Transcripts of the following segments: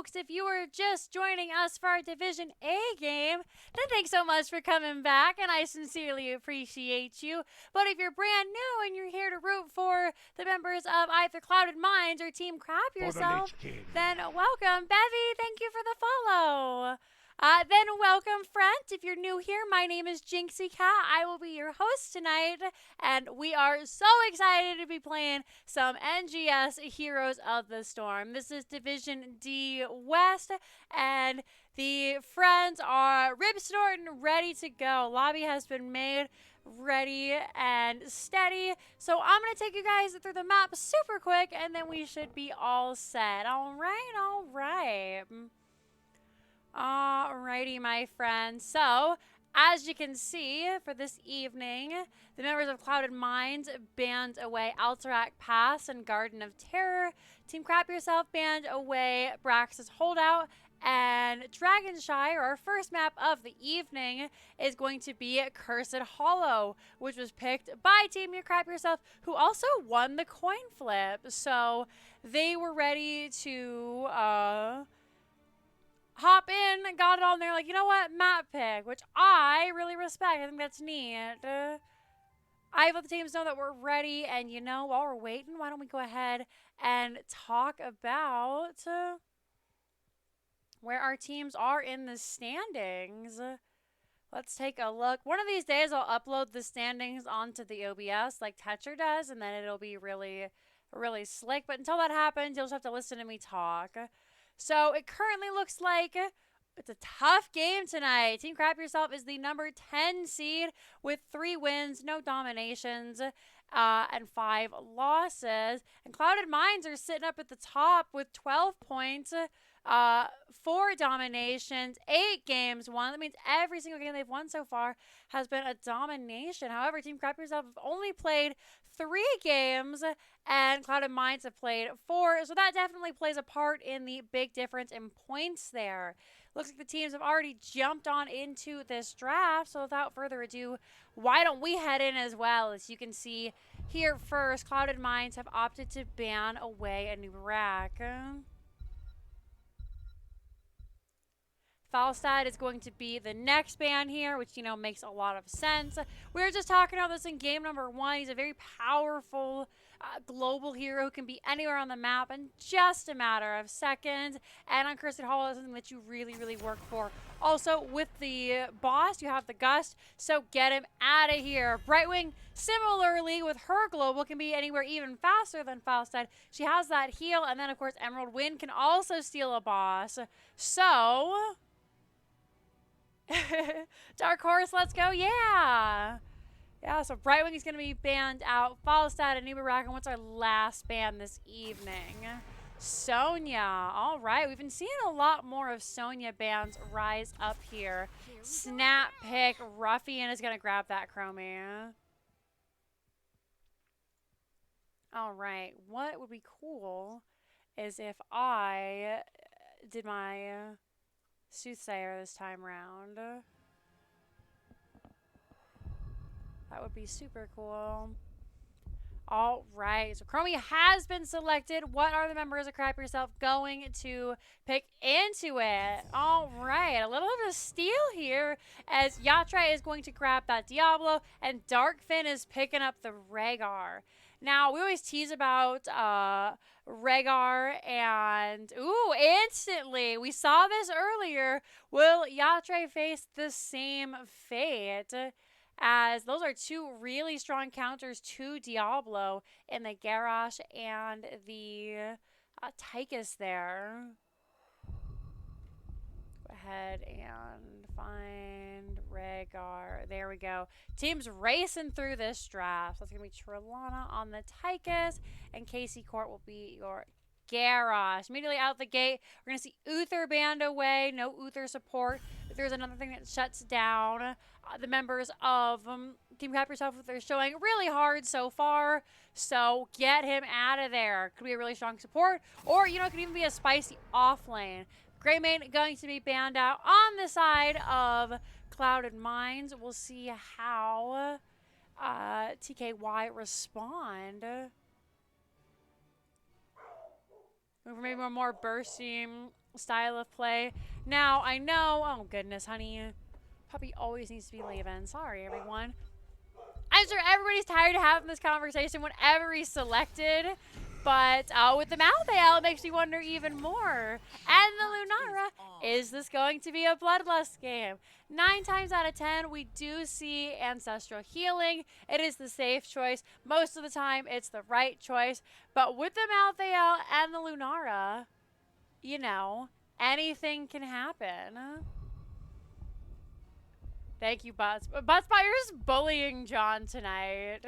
folks. If you were just joining us for our Division A game, then thanks so much for coming back, and I sincerely appreciate you. But if you're brand new and you're here to root for the members of either Clouded Minds or Team Krap yourself, then welcome. Bevy, thank you for the follow. Then welcome, friends. If you're new here, my name is Jinxeekatt. I will be your host tonight, and we are so excited to be playing some NGS Heroes of the Storm. This is Division D West, and the friends are rib snorting, ready to go. Lobby has been made ready and steady. So I'm going to take you guys through the map super quick, and then we should be all set. All right. Alrighty, my friends. So, as you can see, for this evening, the members of Clouded Minds banned away Alterac Pass and Garden of Terror. Team Krap Yourself banned away Brax's Holdout. And Dragonshire, our first map of the evening, is going to be Cursed Hollow, which was picked by Team Krap Yourself, who also won the coin flip. So, they were ready to, hop in and got it all, and they're like, you know what, map pick, which I really respect. I think that's neat. I let the teams know that we're ready, and you know, while we're waiting, why don't we go ahead and talk about where our teams are in the standings. Let's take a look. One of these days, I'll upload the standings onto the OBS like Tetcher does, and then it'll be really, really slick. But until that happens, you'll just have to listen to me talk. So it currently looks like it's a tough game tonight. Team Krap Yourself is the number 10 seed with 3 wins, no dominations, and 5 losses. And Clouded Minds are sitting up at the top with 12 points, 4 dominations, 8 games won. That means every single game they've won so far has been a domination. However, Team Krap Yourself have only played 3 games, and Clouded Minds have played 4. So that definitely plays a part in the big difference in points there. Looks like the teams have already jumped on into this draft. So without further ado, why don't we head in as well? As you can see here first, Clouded Minds have opted to ban away a new rack. Falstad is going to be the next ban here, which, you know, makes a lot of sense. We were just talking about this in game number 1. He's a very powerful global hero who can be anywhere on the map in just a matter of seconds. And on Cursed Hollow, is something that you really, really work for. Also, with the boss, you have the Gust, so get him out of here. Brightwing, similarly, with her global, can be anywhere even faster than Falstad. She has that heal, and then, of course, Emerald Wind can also steal a boss. So Dark Horse, let's go. Yeah, so Brightwing is going to be banned out. Falstad and Nubarak. And what's our last ban this evening? Sonya. All right. We've been seeing a lot more of Sonya bans rise up here. Snap pick. Ruffian is going to grab that Chromie. All right. What would be cool is if I did my Soothsayer this time around. That would be super cool. All right, so Chromie has been selected. What are the members of Krap Yourself going to pick into it? All right, a little bit of a steal here as Yatra is going to grab that Diablo and Darkfin is picking up the Rhaegar. Now, we always tease about Rhaegar and, ooh, instantly, we saw this earlier. Will Yatra face the same fate? As those are 2 really strong counters to Diablo in the Garrosh and the Tychus there. Go ahead and find Rhaegar. There we go. Teams racing through this draft. So it's going to be Trelana on the Tychus, and Casey Court will be your Garrosh. Immediately out the gate, we're going to see Uther banned away. No Uther support. But there's another thing that shuts down the members of Team Krap Yourself. They're showing really hard so far. So get him out of there. Could be a really strong support. Or, you know, it could even be a spicy off lane. Greymane going to be banned out on the side of Clouded Minds. We'll see how TKY respond. Maybe a more bursty style of play. Now, I know, oh goodness, honey. Puppy always needs to be leaving. Sorry, everyone. I'm sure everybody's tired of having this conversation whenever he's selected. But with the Malthael, it makes me wonder even more. And the Lunara, is this going to be a Bloodlust game? 9 times out of 10, we do see Ancestral Healing. It is the safe choice. Most of the time, it's the right choice. But with the Malthael and the Lunara, you know, anything can happen. Thank you, Butts. Buttspire's bullying John tonight.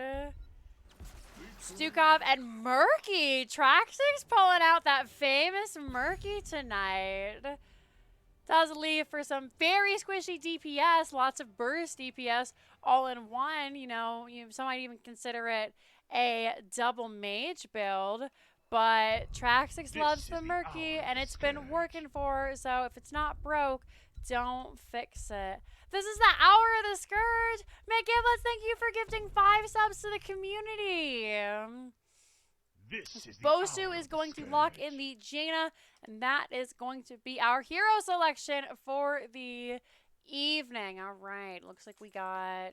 Stukov and Murky. Traxix pulling out that famous Murky tonight. Does leave for some very squishy DPS. Lots of burst DPS all in one. You know, some might even consider it a double mage build. But Traxix loves the Murky, and it's been working for her. So if it's not broke, don't fix it. This is the Hour of the Scourge. McGiblets, thank you for gifting 5 subs to the community. Bosu is going to lock in the Jaina, and that is going to be our hero selection for the evening. All right, looks like we got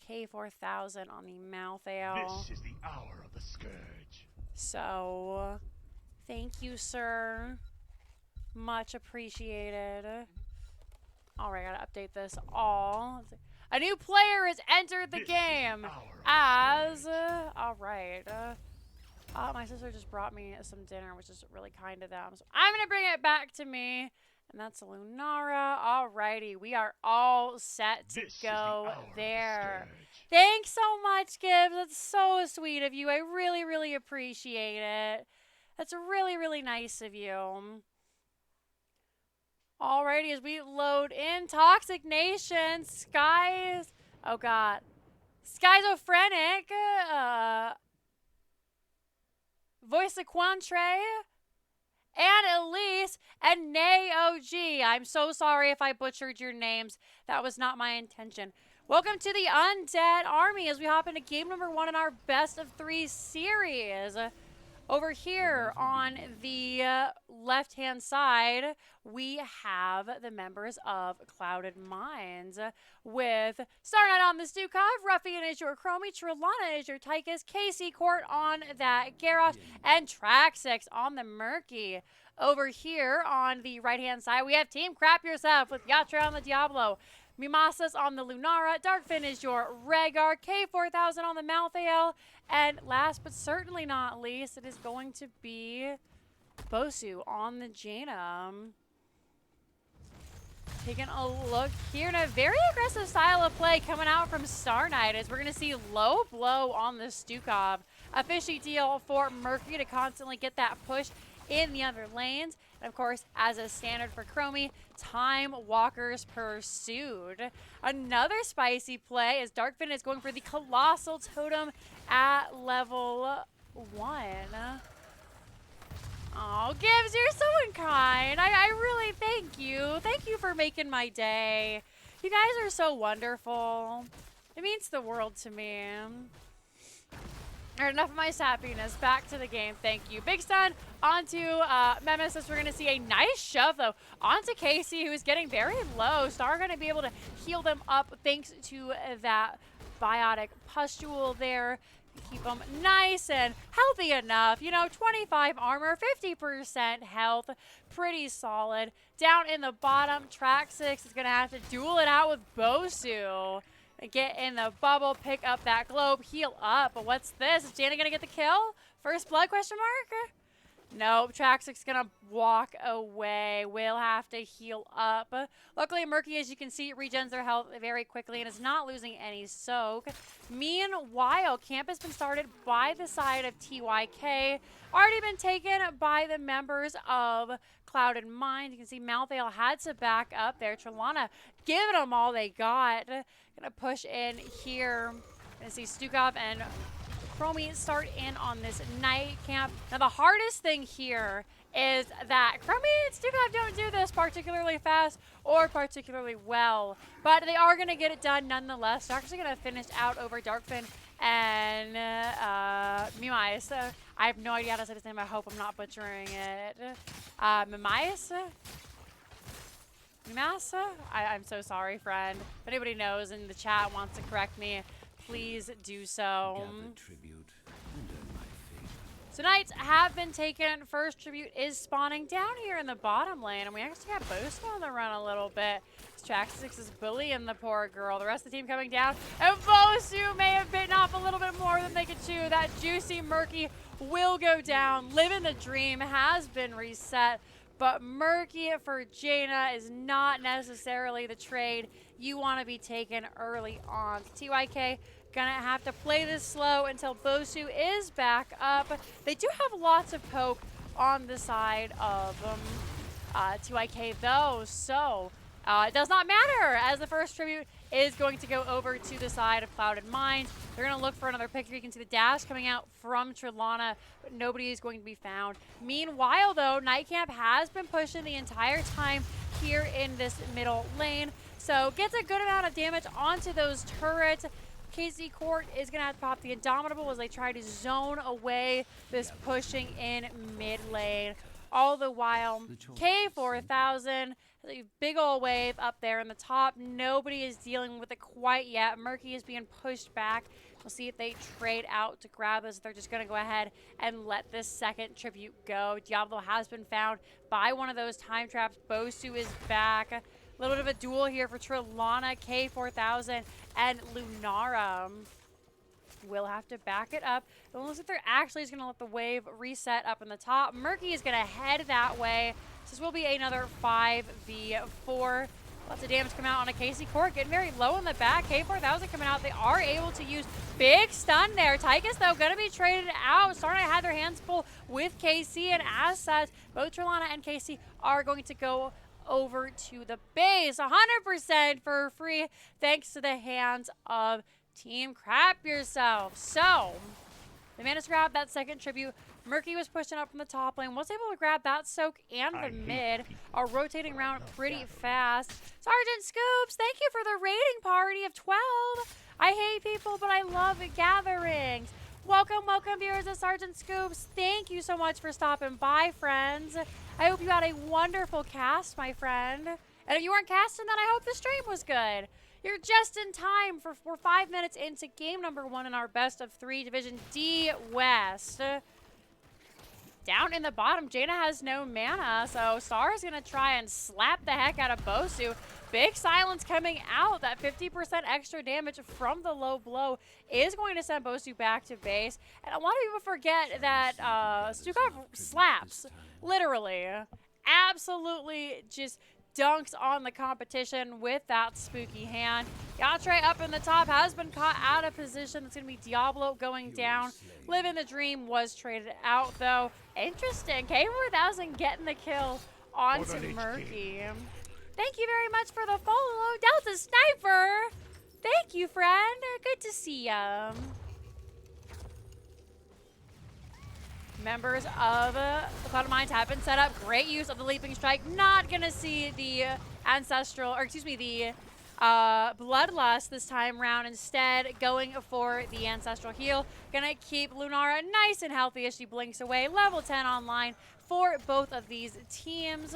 K4000 on the Malthael. This is the Hour of the Scourge. So, thank you, sir. Much appreciated. Alright, gotta update this all. A new player has entered the game as... Alright. My sister just brought me some dinner, which is really kind of them. So I'm gonna bring it back to me. And that's Lunara. Alrighty, we are all set to go there. Thanks so much, Gibbs. That's so sweet of you. I really, really appreciate it. That's really, really nice of you. Alrighty, as we load in Toxic Nation, Skies, oh god, Schizophrenic, Voice of Quantre, and Elise, and Nay OG. I'm so sorry if I butchered your names. That was not my intention. Welcome to the Undead Army as we hop into game number 1 in our best of 3 series. Over here on the left-hand side, we have the members of Clouded Minds with Star Knight on the Stukov, Ruffian is your Chromie, Trelana is your Tychus, Casey Court on that Garrosh, and Traxix on the Murky. Over here on the right-hand side, we have Team Krap Yourself with Yatra on the Diablo, Mimasa's on the Lunara, Darkfin is your Rhaegar, K4000 on the Malthael, and last but certainly not least, it is going to be Bosu on the Jaina. Taking a look here, and a very aggressive style of play coming out from Star Knight as we're going to see low blow on the Stukov. A fishy deal for Murky to constantly get that push in the other lanes. And of course, as a standard for Chromie, Time Walkers pursued. Another spicy play as Darkfin is going for the Colossal Totem at level 1. Oh, Gibbs, you're so unkind. I really thank you. Thank you for making my day. You guys are so wonderful. It means the world to me. All right, enough of my sappiness. Back to the game. Thank you. Big stun onto Nemesis. We're going to see a nice shove, though, onto Casey, who is getting very low. Star going to be able to heal them up thanks to that biotic pustule there. Keep them nice and healthy enough. You know, 25 armor, 50% health. Pretty solid. Down in the bottom, Traxix is going to have to duel it out with Bosu. Get in the bubble, pick up that globe, heal up. But what's this? Is Jaina going to get the kill? First blood, question mark? Nope, Traxix's going to walk away. Will have to heal up. Luckily, Murky, as you can see, regens their health very quickly and is not losing any soak. Meanwhile, camp has been started by the side of TYK. Already been taken by the members of Clouded Mind. You can see Malthael had to back up there. Trelana giving them all they got. Gonna push in here. Gonna see Stukov and Chromie start in on this night camp. Now the hardest thing here is that Chromie and Jinxeekatt don't do this particularly fast or particularly well, but they are going to get it done nonetheless. They're actually going to finish out over Darkfin and Mimice. I have no idea how to say his name. I hope I'm not butchering it. Mimice? Mimasa? I'm so sorry, friend. If anybody knows in the chat wants to correct me, please do so. So Knights have been taken. First tribute is spawning down here in the bottom lane, and we actually got Bosu on the run a little bit. Trax6 is bullying the poor girl. The rest of the team coming down, and Bosu may have bitten off a little bit more than they could chew. That juicy Murky will go down. Living the dream has been reset, but Murky for Jaina is not necessarily the trade you want to be taken early on. TYK gonna have to play this slow until Bosu is back up. They do have lots of poke on the side of TYK though, so it does not matter as the first tribute is going to go over to the side of Clouded Mines. They're gonna look for another pick. You can see the dash coming out from Trillana, but nobody is going to be found. Meanwhile though, Night Camp has been pushing the entire time here in this middle lane, so gets a good amount of damage onto those turrets. KC Court is going to have to pop the Indomitable as they try to zone away this pushing in mid lane. All the while, K4000, a big ol' wave up there in the top. Nobody is dealing with it quite yet. Murky is being pushed back. We'll see if they trade out to grab this. They're just going to go ahead and let this second tribute go. Diablo has been found by one of those time traps. Bosu is back. A little bit of a duel here for Trillana, K4000, and Lunara. Will have to back it up. It looks like they're actually just going to let the wave reset up in the top. Murky is going to head that way. This will be another 5v4. Lots of damage come out on a KC Court. Getting very low in the back. K4000 coming out. They are able to use big stun there. Tychus, though, going to be traded out. Starting to have their hands full with KC. And as such, both Trillana and KC are going to go over to the base 100% for free thanks to the hands of Team Krap yourself. So they managed to grab that second tribute. Murky was pushing up from the top lane, was able to grab that soak and the mid, are rotating around pretty fast. Sergeant Scoops, thank you for the raiding party of 12. I hate people, but I love gatherings. Welcome, welcome viewers of Sergeant Scoops. Thank you so much for stopping by, friends. I hope you had a wonderful cast, my friend. And if you weren't casting, then I hope the stream was good. You're just in time for we're 5 minutes into game number 1 in our best of 3 Division D West. Down in the bottom, Jaina has no mana, so Star is going to try and slap the heck out of Bosu. Big silence coming out. That 50% extra damage from the low blow is going to send Bosu back to base. And a lot of people forget that Stukov slaps, literally. Absolutely just dunks on the competition with that spooky hand. Yatre up in the top has been caught out of position. It's going to be Diablo going down. Living the Dream was traded out, though. Interesting. K4000 getting the kill onto Murky. Thank you very much for the follow, Delta Sniper. Thank you, friend. Good to see ya. Members of the Cloud of Mines have been set up. Great use of the Leaping Strike. Not going to see the Ancestral, or excuse me, the Bloodlust this time around. Instead, going for the Ancestral Heal. Going to keep Lunara nice and healthy as she blinks away. Level 10 online for both of these teams.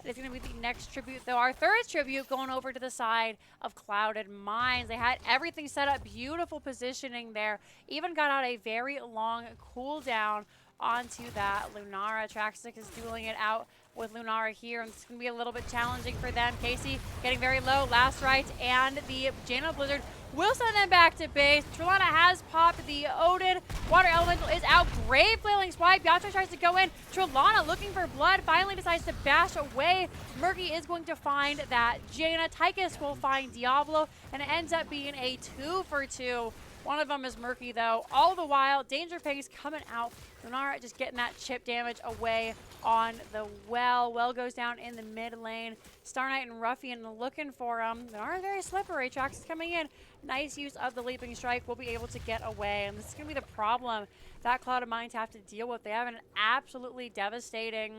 It's going to be the next tribute, though. Our third tribute going over to the side of Clouded Mines. They had everything set up. Beautiful positioning there. Even got out a very long cooldown onto that. Lunara, Trax6 is dueling it out with Lunara here, and it's going to be a little bit challenging for them. Casey getting very low. Last rites and the Jaina Blizzard will send them back to base. Trillana has popped the Odin. Water Elemental is out. Great flailing swipe. Yatra tries to go in. Trillana looking for blood. Finally decides to bash away. Murky is going to find that Jaina. Tychus will find Diablo, and it ends up being a 2 for 2. One of them is Murky, though. All the while, Danger Pigs coming out. Lunara just getting that chip damage away on the well. Well goes down in the mid lane. Star Knight and Ruffian looking for him. Lunara very slippery. Trax is coming in. Nice use of the Leaping Strike. We'll be able to get away. And this is going to be the problem that Clouded Minds have to deal with. They have an absolutely devastating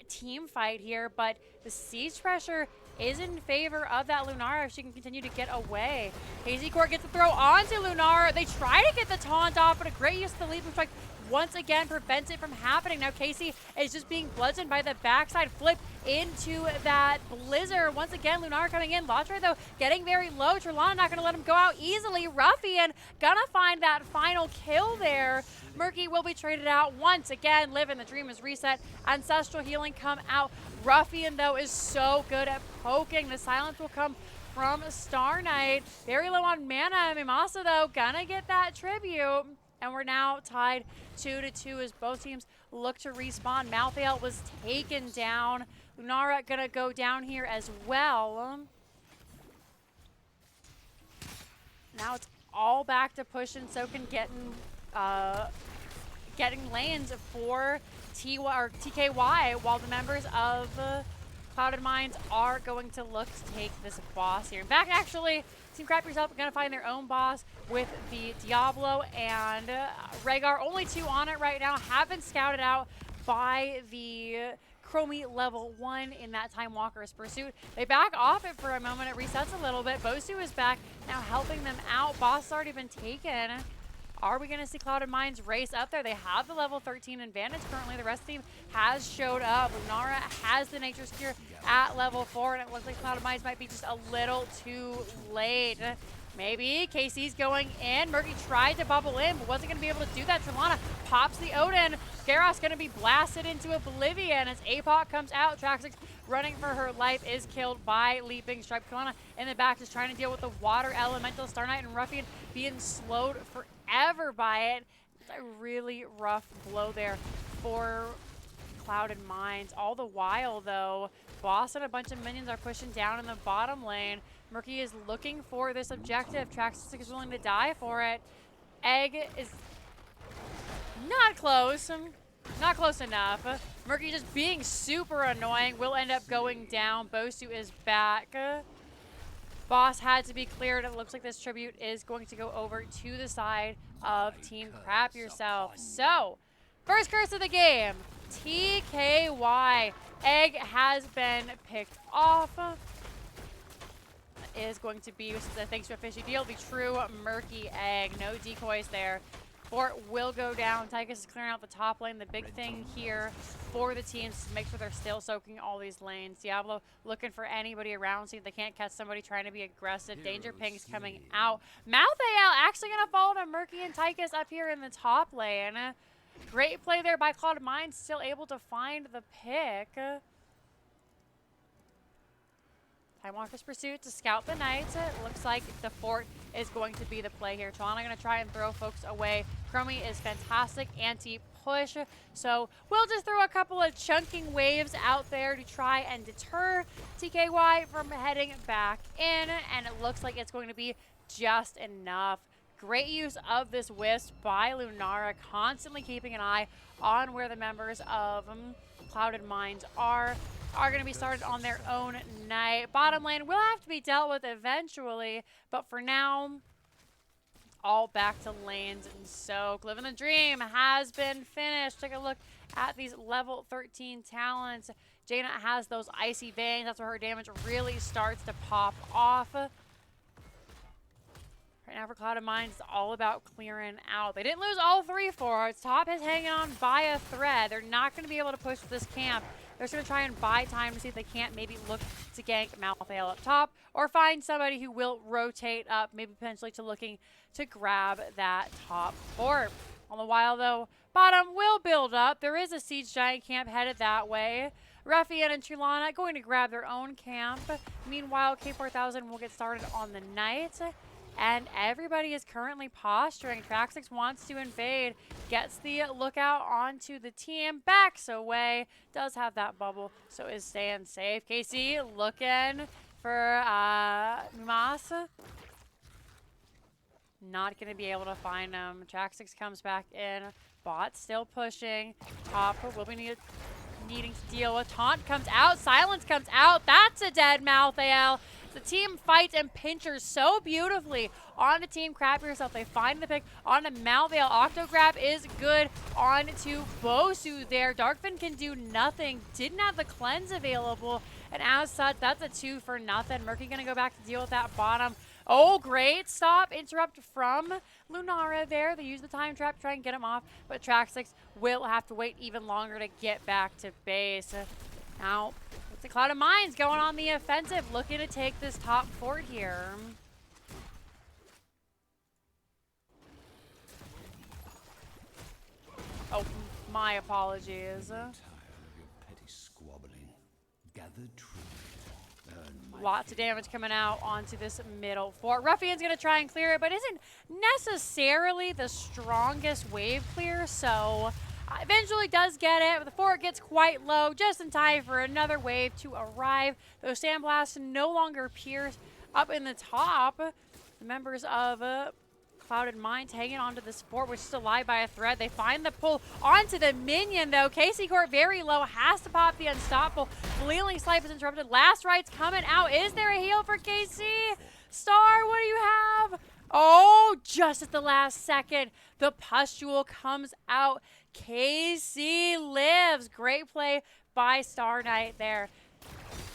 team fight here, but the siege pressure is in favor of that Lunara if she can continue to get away. Jinxeekatt gets the throw onto Lunara. They try to get the taunt off, but a great use of the Leaping Strike once again prevents it from happening. Now Casey is just being bludgeoned by the backside flip into that Blizzard. Once again, Lunara coming in. Latre, though, getting very low. Trelana not going to let him go out easily. Ruffian gonna find that final kill there. Murky will be traded out once again. Live and the Dream is reset. Ancestral Healing come out. Ruffian, though, is so good at poking. The silence will come from Star Knight. Very low on mana. Mimasa, though, gonna get that tribute. And we're now tied 2-2 as both teams look to respawn. Malthael was taken down. Lunara gonna go down here as well. Now it's all back to pushing Soken getting lanes for TKY, while the members of Clouded Minds are going to look to take this boss here. In fact, actually, Team Krap yourself are going to find their own boss with the Diablo and Rhaegar. Only 2 on it right now. Have been scouted out by the Chromie level 1 in that Time Walker's pursuit. They back off it for a moment. It resets a little bit. Bosu is back now helping them out. Boss has already been taken. Are we going to see Clouded Minds race up there? They have the level 13 advantage currently. The rest of the team has showed up. Lunara has the Nature's Cure at level 4, and it looks like Clouded Minds might be just a little too late. Maybe Casey's going in. Murky tried to bubble in, but wasn't going to be able to do that. Trelana pops the Odin. Garros going to be blasted into oblivion as APOC comes out. Traxxas running for her life is killed by Leaping Strike. Trelana in the back just trying to deal with the Water Elemental. Star Knight and Ruffian being slowed forever by it. It's a really rough blow there for Clouded Minds. All the while, though, Boss and a bunch of minions are pushing down in the bottom lane. Murky is looking for this objective. Traxxas is willing to die for it. Egg is not close. Not close enough. Murky just being super annoying. Will end up going down. Bosu is back. Boss had to be cleared. It looks like this tribute is going to go over to the side of Team Krap yourself. So, first curse of the game, TKY. Egg has been picked off. Is going to be, thanks to a fishy deal, the true Murky Egg. No decoys there. Fort will go down. Tychus is clearing out the top lane. The big thing here for the teams is to make sure they're still soaking all these lanes. Diablo looking for anybody around, see if they can't catch somebody trying to be aggressive. Danger pings coming out. Malthael actually going to fall to Murky and Tychus up here in the top lane. Great play there by Clouded Minds, still able to find the pick. Time Walker's pursuit to scout the Knights. It looks like the fort is going to be the play here. Trelana going to try and throw folks away. Chromie is fantastic anti-push. So we'll just throw a couple of chunking waves out there to try and deter TKY from heading back in. And it looks like it's going to be just enough. Great use of this Wisp by Lunara, constantly keeping an eye on where the members of Clouded Minds are going to be started on their own night. Bottom lane will have to be dealt with eventually, but for now, all back to lanes and soak. Living the Dream has been finished. Take a look at these level 13 talents. Jaina has those icy veins. That's where her damage really starts to pop off. Right now for Clouded Minds, it's all about clearing out. They didn't lose all 3 forwards. Top is hanging on by a thread. They're not going to be able to push this camp. They're just going to try and buy time to see if they can't maybe look to gank Malthael up top or find somebody who will rotate up, maybe potentially to looking to grab that top fort. All the while, though, bottom will build up. There is a Siege Giant camp headed that way. Ruffian and Trelana going to grab their own camp. Meanwhile, K4000 will get started on the night. And everybody is currently posturing. Traxxas wants to invade, gets the lookout onto the team, backs away, does have that bubble, so is staying safe. Casey looking for Mimasa. Not going to be able to find him. Traxxas comes back in. Bot still pushing. Top will be needing to deal with. Taunt comes out. Silence comes out. That's a dead Malthael. The team fights and pinchers so beautifully onto Team Krap yourself. They find the pick onto Malvale. Octograb is good onto Bosu there. Darkfin can do nothing. Didn't have the cleanse available. And as such, that's a 2 for nothing. Murky gonna go back to deal with that bottom. Oh, great stop. Interrupt from Lunara there. They use the time trap to try and get him off, but Track6 will have to wait even longer to get back to base. Now, the Cloud of Mines going on the offensive, looking to take this top fort here. Oh, my apologies. Tired of your petty squabbling. Gather truth. Lots of damage coming out onto this middle fort. Ruffian's going to try and clear it, but isn't necessarily the strongest wave clear, so eventually does get it. But the fort gets quite low, just in time for another wave to arrive. Those sandblasts no longer pierce up in the top. The members of Clouded Minds hanging onto this fort, which is still alive by a thread. They find the pull onto the minion, though. KC Court very low, has to pop the unstoppable. Flailing Slipe is interrupted. Last Right's coming out. Is there a heal for KC? Star, what do you have? Oh, just at the last second, the pustule comes out. KC lives. Great play by Star Knight there.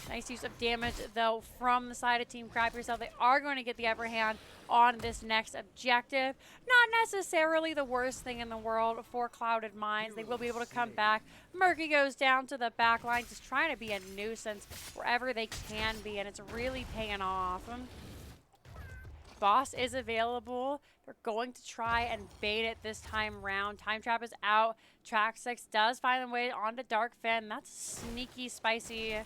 Nice use of damage, though, from the side of Team Krap yourself. They are going to get the upper hand on this next objective. Not necessarily the worst thing in the world for Clouded Minds. They will be able to come back. Murky goes down to the back line, just trying to be a nuisance wherever they can be, and it's really paying off. Boss is available. They're going to try and bait it this time round. Time Trap is out. Track6 does find the way onto Darkfin. That's sneaky, spicy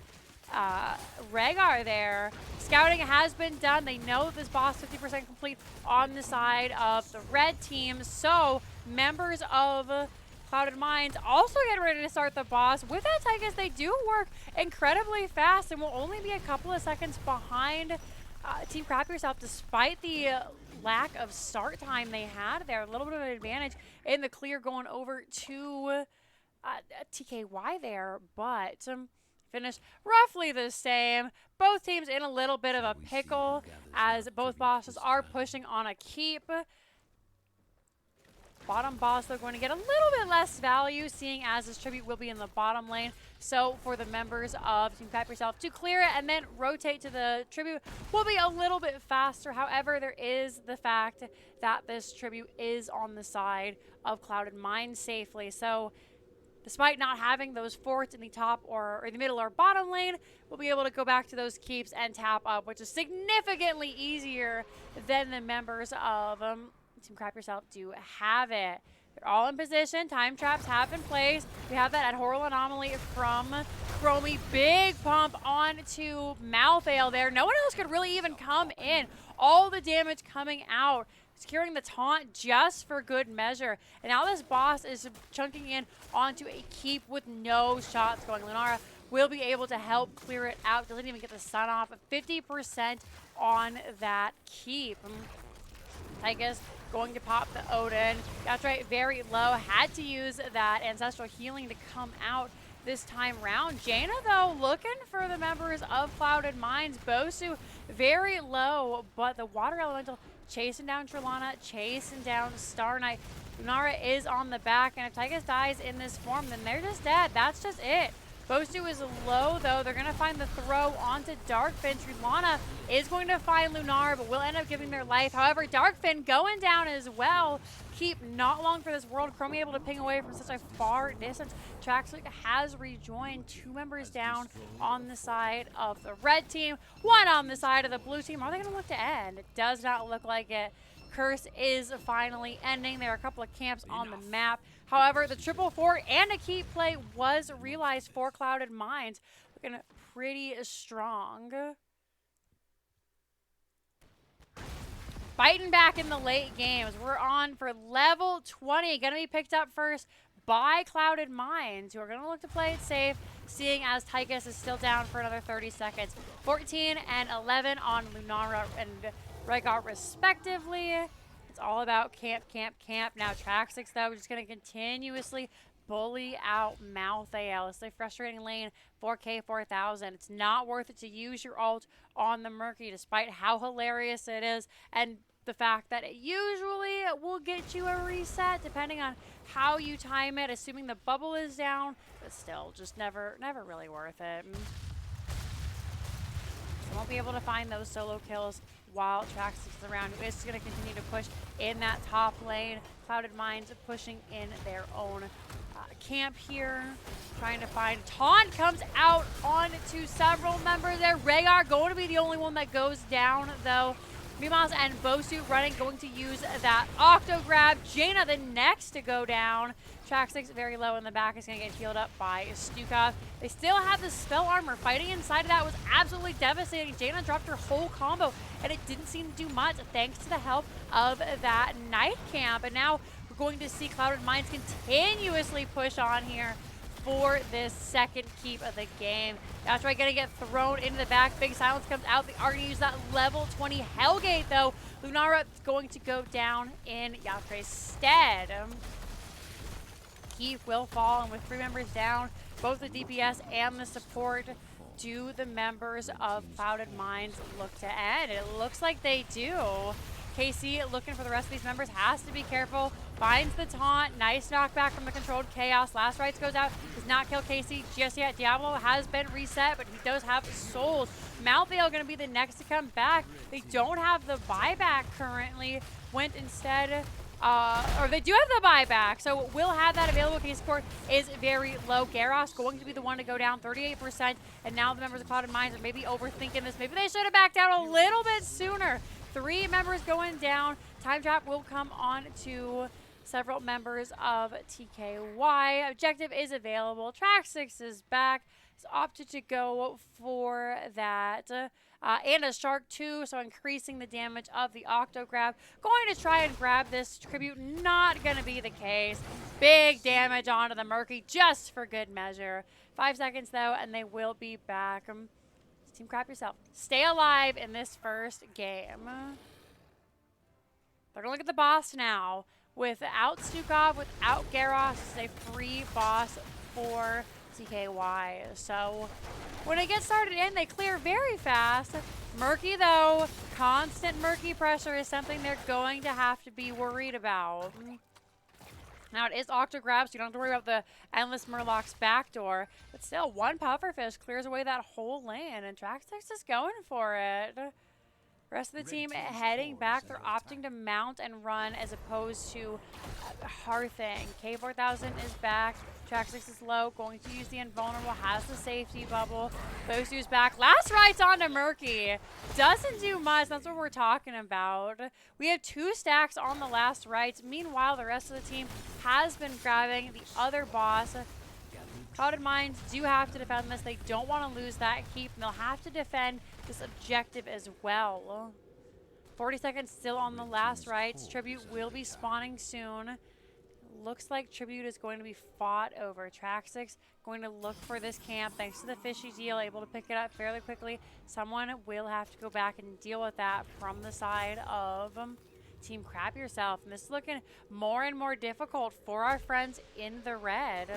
Rhaegar there. Scouting has been done. They know this boss 50% complete on the side of the red team. So members of Clouded Minds also get ready to start the boss. With that, I guess they do work incredibly fast and will only be a couple of seconds behind Team Krap yourself, despite the lack of start time they had there. A little bit of an advantage in the clear going over to TKY there, but finished roughly the same. Both teams in a little bit of a pickle as both bosses are pushing on a keep. Bottom boss, they're going to get a little bit less value, seeing as this tribute will be in the bottom lane. So for the members of Team Krap yourself to clear it and then rotate to the tribute will be a little bit faster. However, there is the fact that this tribute is on the side of Clouded Minds safely. So despite not having those forts in the top or the middle or bottom lane, we'll be able to go back to those keeps and tap up, which is significantly easier than the members of Team Krap yourself do have it. They're all in position. Time traps have been placed. We have that Adhoral Anomaly from Chromie. Big pump onto Malvale there. No one else could really even come in. All the damage coming out. Securing the taunt just for good measure. And now this boss is chunking in onto a keep with no shots going. Lunara will be able to help clear it out. Doesn't even get the sun off. 50% on that keep. Tychus going to pop the Odin. That's right, very low. Had to use that Ancestral Healing to come out this time round. Jaina, though, looking for the members of Clouded Minds. Bosu very low, but the Water Elemental chasing down Trelana, chasing down Star Knight. Lunara is on the back, and if Tychus dies in this form, then they're just dead. That's just it. Bosu is low, though. They're going to find the throw onto Darkfin. Trelana is going to find Lunara, but will end up giving their life. However, Darkfin going down as well. Keep not long for this world. Chromie able to ping away from such a far distance. Trax has rejoined. 2 members down on the side of the red team. 1 on the side of the blue team. Are they going to look to end? It does not look like it. Curse is finally ending. There are a couple of camps on the map. However, the triple fort and a keep play was realized for Clouded Minds. Looking pretty strong. Fighting back in the late games. We're on for level 20. Going to be picked up first by Clouded Minds, who are going to look to play it safe, seeing as Tychus is still down for another 30 seconds. 14 and 11 on Lunara and Rhaegar respectively. It's all about camp, camp, camp. Now Trax6, though, just going to continuously bully out Malthael. It's a frustrating lane 4K 4000. It's not worth it to use your ult on the Murky, despite how hilarious it is, and the fact that it usually will get you a reset depending on how you time it, assuming the bubble is down, but still, just never really worth it. You won't be able to find those solo kills while Trax is around. Who is going to continue to push in that top lane. Clouded Minds pushing in their own camp here, trying to find. Taunt comes out onto several members there. Rhaegar going to be the only one that goes down, though. Mimas and Bosu running, going to use that Octo Grab. Jaina the next to go down. Trax very low in the back is going to get healed up by Stukov. They still have the spell armor. Fighting inside of that was absolutely devastating. Jaina dropped her whole combo, and it didn't seem to do much thanks to the help of that Night Camp. And now we're going to see Clouded Minds continuously push on here for this second keep of the game. That's right, gonna get thrown into the back. Big Silence comes out. They are gonna use that level 20 Hellgate though. Lunara is going to go down in Yatre's stead. Keep will fall, and with 3 members down, both the DPS and the support, do the members of Clouded Minds look to end? It looks like they do. KC looking for the rest of these members, has to be careful. Finds the taunt, nice knockback from the controlled chaos. Last rites goes out, does not kill KC just yet. Diablo has been reset, but he does have souls. Malthael gonna be the next to come back. They don't have the buyback currently. Went instead, or they do have the buyback, so will have that available. KC support is very low. Garros going to be the one to go down 38%, and now the members of Clouded Minds are maybe overthinking this. Maybe they should have backed out a little bit sooner. 3 members going down. Time trap will come on to several members of TKY. Objective is available. Trax is back. He's opted to go for that. And a Shark too, so increasing the damage of the Octo Grab. Going to try and grab this tribute. Not going to be the case. Big damage onto the Murky just for good measure. 5 seconds though, and they will be back. Team Krap yourself. Stay alive in this first game. They're going to look at the boss now. Without Stukov, without Garros, it's a free boss for TKY. So when it gets started in, they clear very fast. Murky, though, constant Murky pressure is something they're going to have to be worried about. Now it is Octo Grab, so you don't have to worry about the Endless Murloc's backdoor. But still, 1 pufferfish clears away that whole lane, and Trax is going for it. Rest of the team heading back. They're opting to mount and run as opposed to hearthing. K4000 is back. Trax is low, going to use the invulnerable, has the safety bubble. Bosu's back. Last rites onto Murky. Doesn't do much. That's what we're talking about. We have 2 stacks on the last rites. Meanwhile, the rest of the team has been grabbing the other boss. Clouded Minds do have to defend this. They don't want to lose that keep, and they'll have to defend this objective as well. 40 seconds still on the last rites. Tribute will be spawning soon. Looks like Tribute is going to be fought over. Traxix going to look for this camp thanks to the fishy deal, able to pick it up fairly quickly. Someone will have to go back and deal with that from the side of Team Krap yourself. And this is looking more and more difficult for our friends in the red.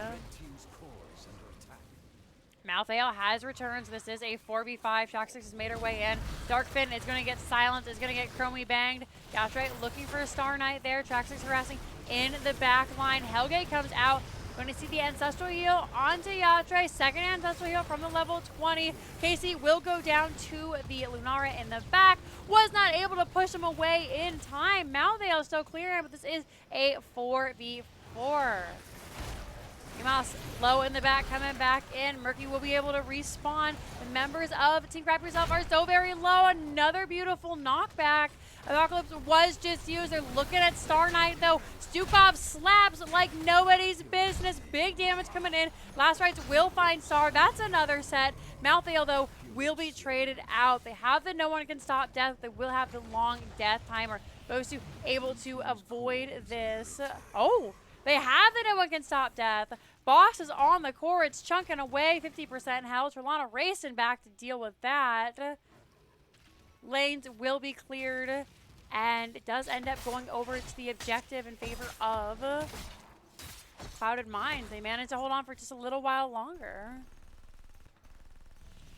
Malthael has returned. This is a 4v5. Traxix has made her way in. Darkfin is going to get silenced, is going to get Chromie banged. Yatre looking for a Star Knight there. Traxix harassing in the back line. Hellgate comes out. Going to see the Ancestral Heal onto Yatre. Second Ancestral Heal from the level 20. Casey will go down to the Lunara in the back. Was not able to push him away in time. Malthael is still clearing, but this is a 4v4. Mouse low in the back, coming back in. Murky will be able to respawn. The members of Team Krap yourself are so very low. Another beautiful knockback. Apocalypse was just used. They're looking at Star Knight though. Stukov slaps like nobody's business. Big damage coming in. Last rites will find Star. That's another set. Malthael though will be traded out. They have the no one can stop death. They will have the long death timer. Bosu able to avoid this. Oh! They have the no one can stop death. Boss is on the core. It's chunking away. 50% health. Trelana racing back to deal with that. Lanes will be cleared. And it does end up going over to the objective in favor of Clouded Mines. They managed to hold on for just a little while longer.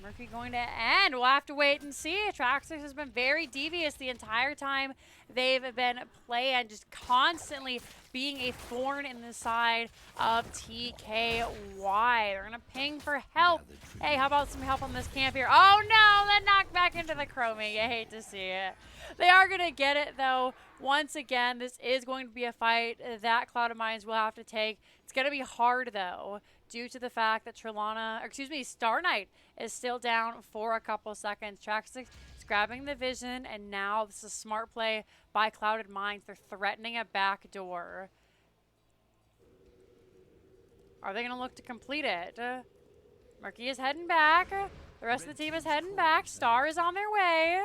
Murky going to end. We'll have to wait and see. Traxxas has been very devious the entire time they've been playing, just constantly being a thorn in the side of TKY. They're going to ping for help. Hey, how about some help on this camp here? Oh, no, then knocked back into the chroming. I hate to see it. They are going to get it, though. Once again, this is going to be a fight that Clouded Mines will have to take. It's going to be hard, though, due to the fact that Star Knight is still down for a couple seconds. Traxxas is grabbing the vision, and now this is a smart play by Clouded Mines. They're threatening a back door. Are they going to look to complete it? Murky is heading back. The rest of the team is heading back. Star is on their way.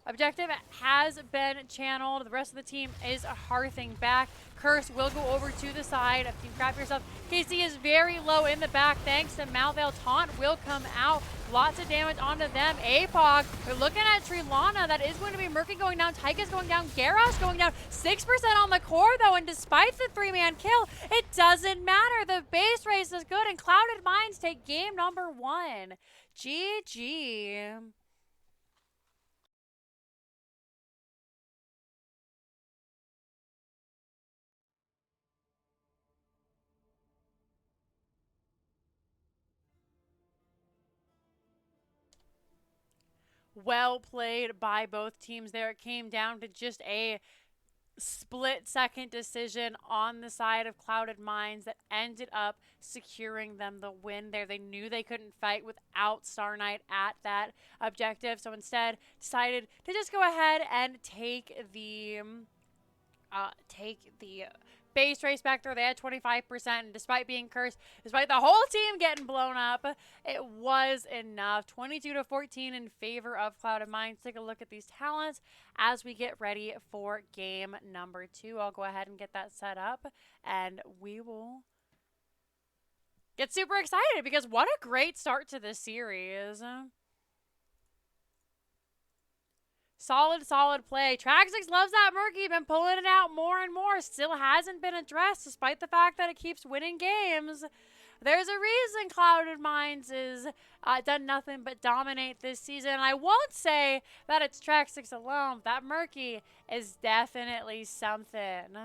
Objective has been channeled. The rest of the team is hearthing back. Curse will go over to the side of Team Krap yourself. KC is very low in the back thanks to Malvale. Taunt will come out. Lots of damage onto them. APOG, they're looking at Trilana. That is going to be Murky going down. Tyka's going down. Garrosh going down. 6% on the core, though, and despite the 3-man kill, it doesn't matter. The base race is good, and Clouded Minds take game number 1. GG. Well played by both teams there. It came down to just a split-second decision on the side of Clouded Minds that ended up securing them the win there. They knew they couldn't fight without Star Knight at that objective, so instead decided to just go ahead and take the base race back there. They had 25%, and despite being cursed, despite the whole team getting blown up, it was enough. 22-14 in favor of Clouded Minds. Take a look at these talents as we get ready for game number 2. I'll go ahead and get that set up, and we will get super excited because what a great start to this series. Solid play. Traxxas loves that Murky. Been pulling it out more and more. Still hasn't been addressed despite the fact that it keeps winning games. There's a reason Clouded Minds is done nothing but dominate this season. I won't say that it's Traxxas alone. That Murky is definitely something.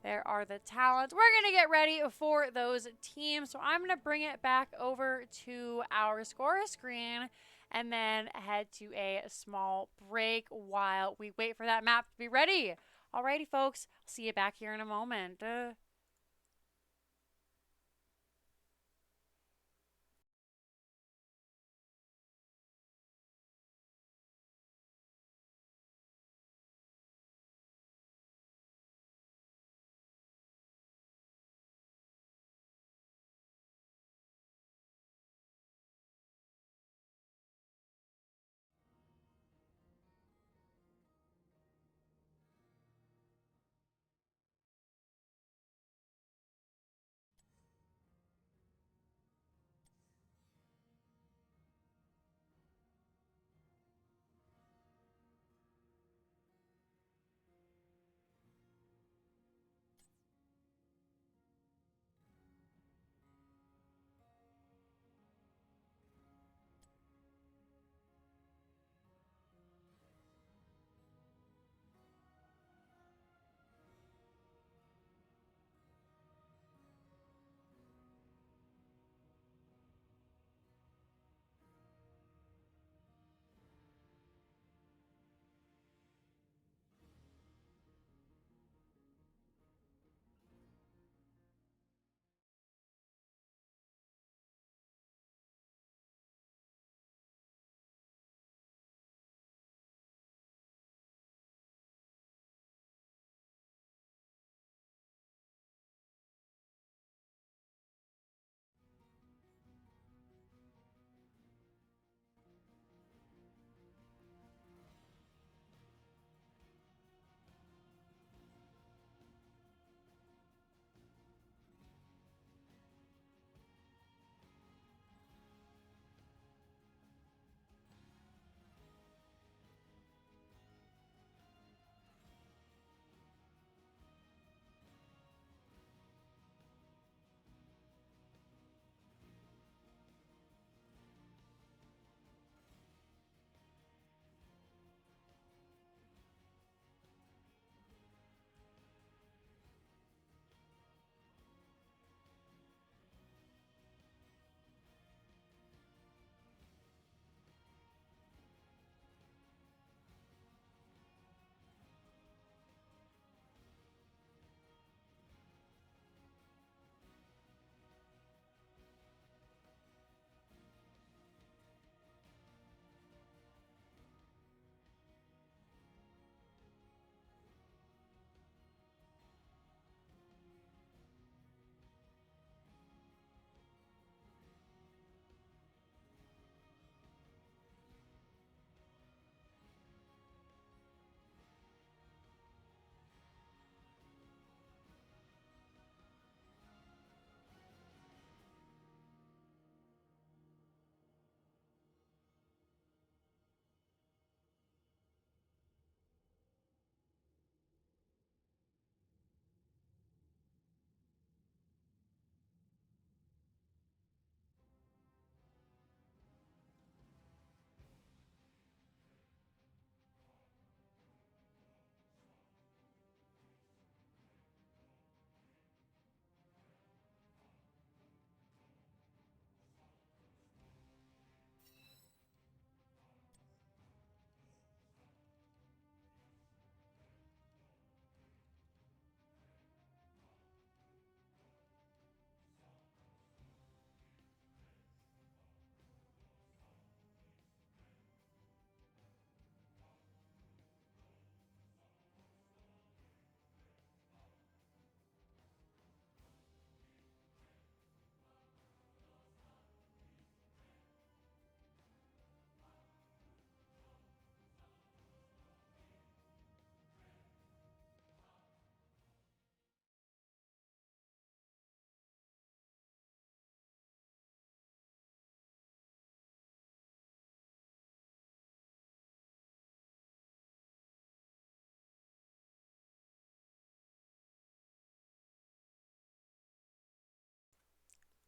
There are the talents. We're going to get ready for those teams. So I'm going to bring it back over to our score screen and then head to a small break while we wait for that map to be ready. Alrighty, folks. I'll see you back here in a moment.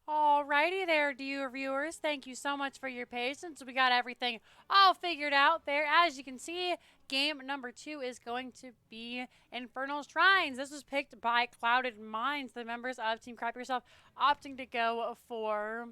Alrighty there, dear viewers. Thank you so much for your patience. We got everything all figured out there. As you can see, game number 2 is going to be Infernal Shrines. This was picked by Clouded Minds, the members of Team Krap Yourself opting to go for,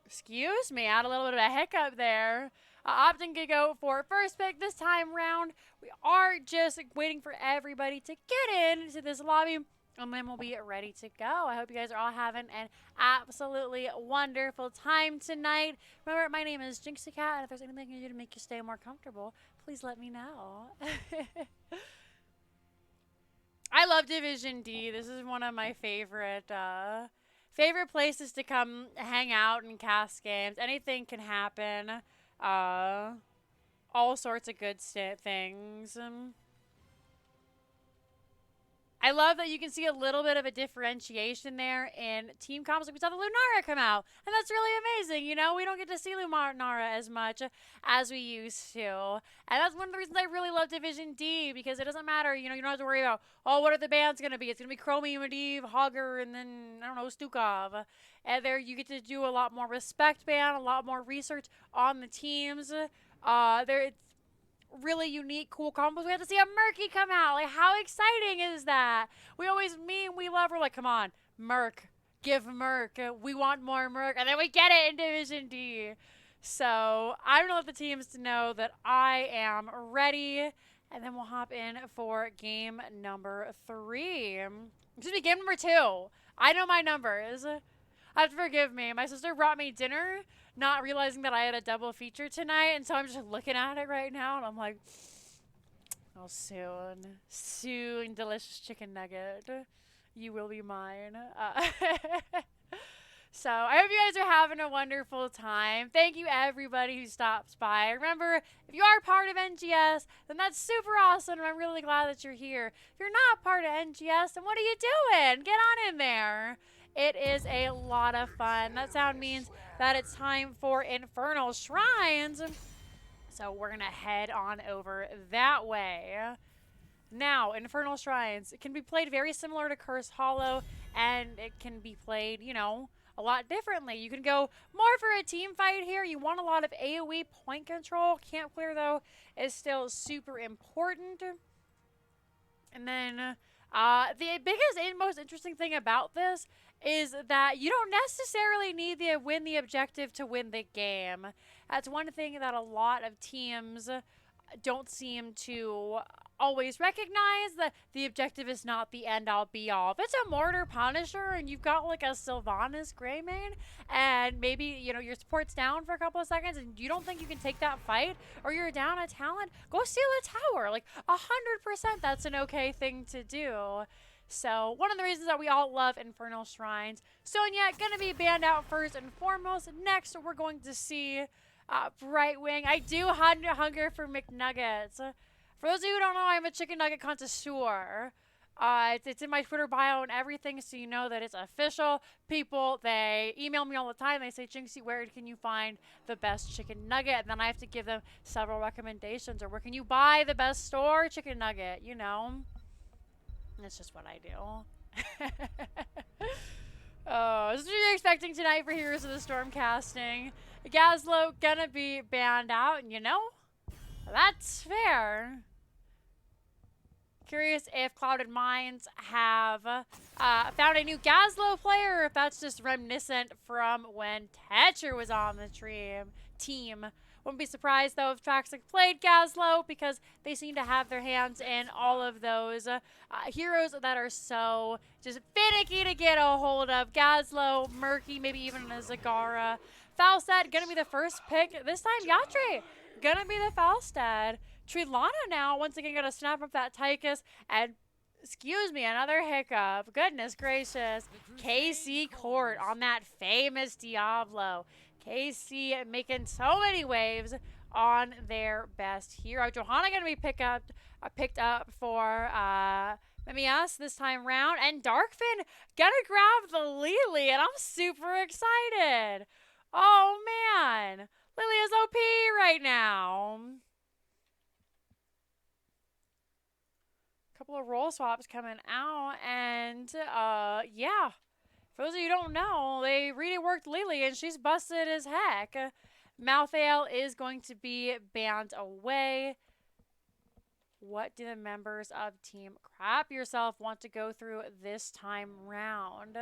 excuse me, I had a little bit of a hiccup there. Opting to go for first pick this time round. We are just waiting for everybody to get into this lobby, and then we'll be ready to go. I hope you guys are all having an absolutely wonderful time tonight. Remember, my name is Jinxeekatt, and if there's anything I can do to make you stay more comfortable, please let me know. I love Division D. This is one of my favorite places to come hang out and cast games. Anything can happen. All sorts of good things. I love that you can see a little bit of a differentiation there in team comps. Like we saw the Lunara come out, and that's really amazing. You know, we don't get to see Lunara as much as we used to. And that's one of the reasons I really love Division D, because it doesn't matter, you know, you don't have to worry about, oh, what are the bands going to be? It's going to be Chromium, Medivh, Hogger, and then, I don't know, Stukov. And there you get to do a lot more respect band, a lot more research on the teams. It's really unique, cool combos. We have to see a Murky come out. Like, how exciting is that? We love, we're like, come on, Merc. Give Merc. We want more Merc. And then we get it in Division D. So, I'm going to let the teams know that I am ready. And then we'll hop in for game number 3. Excuse me, game number 2. I know my numbers. Have to forgive me. My sister brought me dinner, not realizing that I had a double feature tonight, and so I'm just looking at it right now, and I'm like, oh, soon, delicious chicken nugget. You will be mine. So I hope you guys are having a wonderful time. Thank you, everybody who stops by. Remember, if you are part of NGS, then that's super awesome, and I'm really glad that you're here. If you're not part of NGS, then what are you doing? Get on in there. It is a lot of fun. That sound means that it's time for Infernal Shrines. So we're going to head on over that way. Now, Infernal Shrines, it can be played very similar to Curse Hollow, and it can be played, you know, a lot differently. You can go more for a team fight here. You want a lot of AoE point control. Camp clear, though, is still super important. And then the biggest and most interesting thing about this is that you don't necessarily need to win the objective to win the game. That's one thing that a lot of teams don't seem to always recognize, that the objective is not the end-all be-all. If it's a Mortar Punisher and you've got like a Sylvanas Greymane, and maybe, you know, your support's down for a couple of seconds and you don't think you can take that fight, or you're down a talent, go steal a tower. Like 100% that's an okay thing to do. So, one of the reasons that we all love Infernal Shrines. Sonya, gonna be banned out first and foremost. Next, we're going to see Brightwing. I do hunger for McNuggets. For those of you who don't know, I'm a chicken nugget connoisseur. It's in my Twitter bio and everything, so you know that it's official. People, they email me all the time. They say, Jinxie, where can you find the best chicken nugget? And then I have to give them several recommendations. Or where can you buy the best store chicken nugget? You know? That's just what I do. Oh, this is what you're expecting tonight for Heroes of the Storm casting. Gazlo gonna be banned out, and you know, that's fair. Curious if Clouded Minds have found a new Gazlo player, or if that's just reminiscent from when Tetcher was on the team. Wouldn't be surprised, though, if Traxic played Gazlo, because they seem to have their hands in all of those heroes that are so just finicky to get a hold of. Gazlo, Murky, maybe even a Zagara. Falstad, gonna be the first pick. This time, Yatre, gonna be the Falstad. Trilana now, once again, gonna snap up that Tychus, and excuse me, another hiccup. Goodness gracious. KC Court on that famous Diablo. KC making so many waves on their best hero. Johanna going to be picked up for MES this time round. And Darkfin going to grab the Lily, and I'm super excited. Oh, man. Lily is OP right now. Couple of role swaps coming out, and yeah. For those of you who don't know, they really worked Lily, and she's busted as heck. Malthael is going to be banned away. What do the members of Team Krap Yourself want to go through this time round?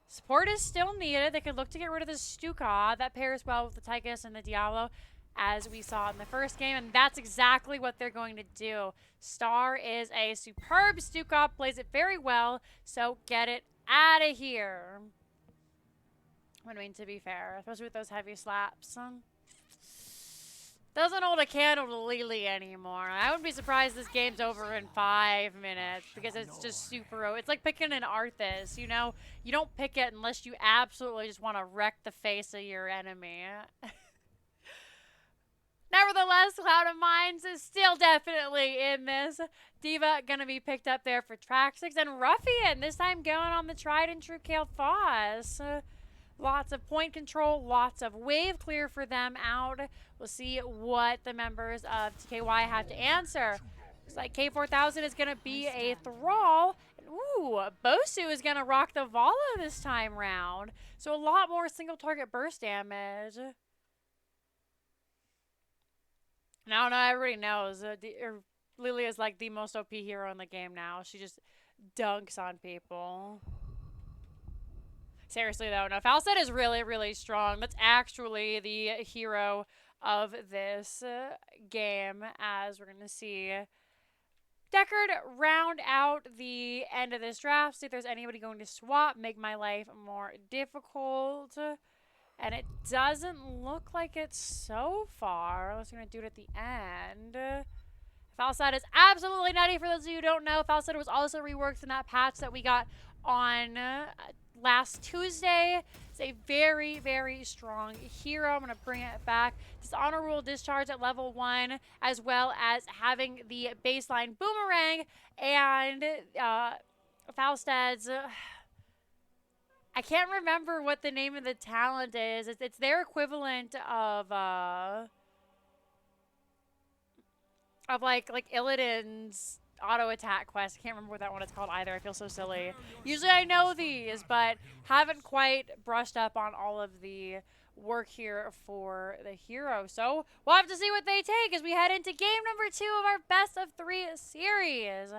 Support is still needed. They could look to get rid of the Stuka. That pairs well with the Tychus and the Diablo, as we saw in the first game, and that's exactly what they're going to do. Star is a superb Stuka, plays it very well, so get it out of here. I mean, to be fair, especially with those heavy slaps. Doesn't hold a candle to Lily anymore. I wouldn't be surprised this game's over in 5 minutes because it's just super. It's like picking an Arthas, you know? You don't pick it unless you absolutely just want to wreck the face of your enemy. Nevertheless, Cloud of Minds is still definitely in this. Diva gonna be picked up there for track 6. And Ruffian, this time going on the tried and true Kael'thas. Lots of point control, lots of wave clear for them out. We'll see what the members of TKY have to answer. Looks like K4000 is going to be a Thrall. And, ooh, Bosu is going to rock the Vala this time round. So a lot more single target burst damage. Now, everybody knows Lily is like the most OP hero in the game now. She just dunks on people. Seriously, though, no, Falstad is really, really strong. That's actually the hero of this game, as we're going to see Deckard round out the end of this draft. See if there's anybody going to swap, make my life more difficult. And it doesn't look like it so far, unless we're going to do it at the end. Falstad is absolutely nutty. For those of you who don't know, Falstad was also reworked in that patch that we got on last Tuesday. It's a very, very strong hero. I'm going to bring it back. Dishonorable discharge at level 1, as well as having the baseline boomerang and Falstad's. I can't remember what the name of the talent is. It's their equivalent of like Illidan's auto attack quest. I can't remember what that one is called either. I feel so silly. Usually I know these, but haven't quite brushed up on all of the work here for the hero. So we'll have to see what they take as we head into game number 2 of our best of 3 series.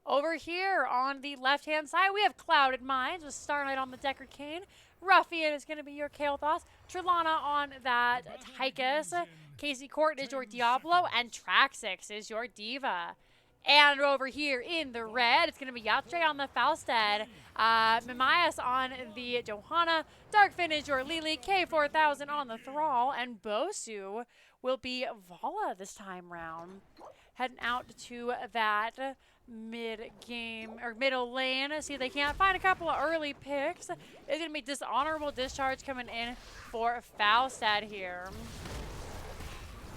Over here on the left-hand side, we have Clouded Minds with Starlight on the Deckard Cain. Ruffian is going to be your Kael'thas. Trillana on that Tychus. Casey Court is your Diablo. And Traxix is your Diva. And over here in the red, it's going to be Yatre on the Falstad. Mimias on the Johanna. Darkfin is your Lily. K4000 on the Thrall. And Bosu will be Vala this time round. Heading out to that mid-game, or middle lane. See if they can't find a couple of early picks. It's going to be Dishonorable Discharge coming in for Falstad here.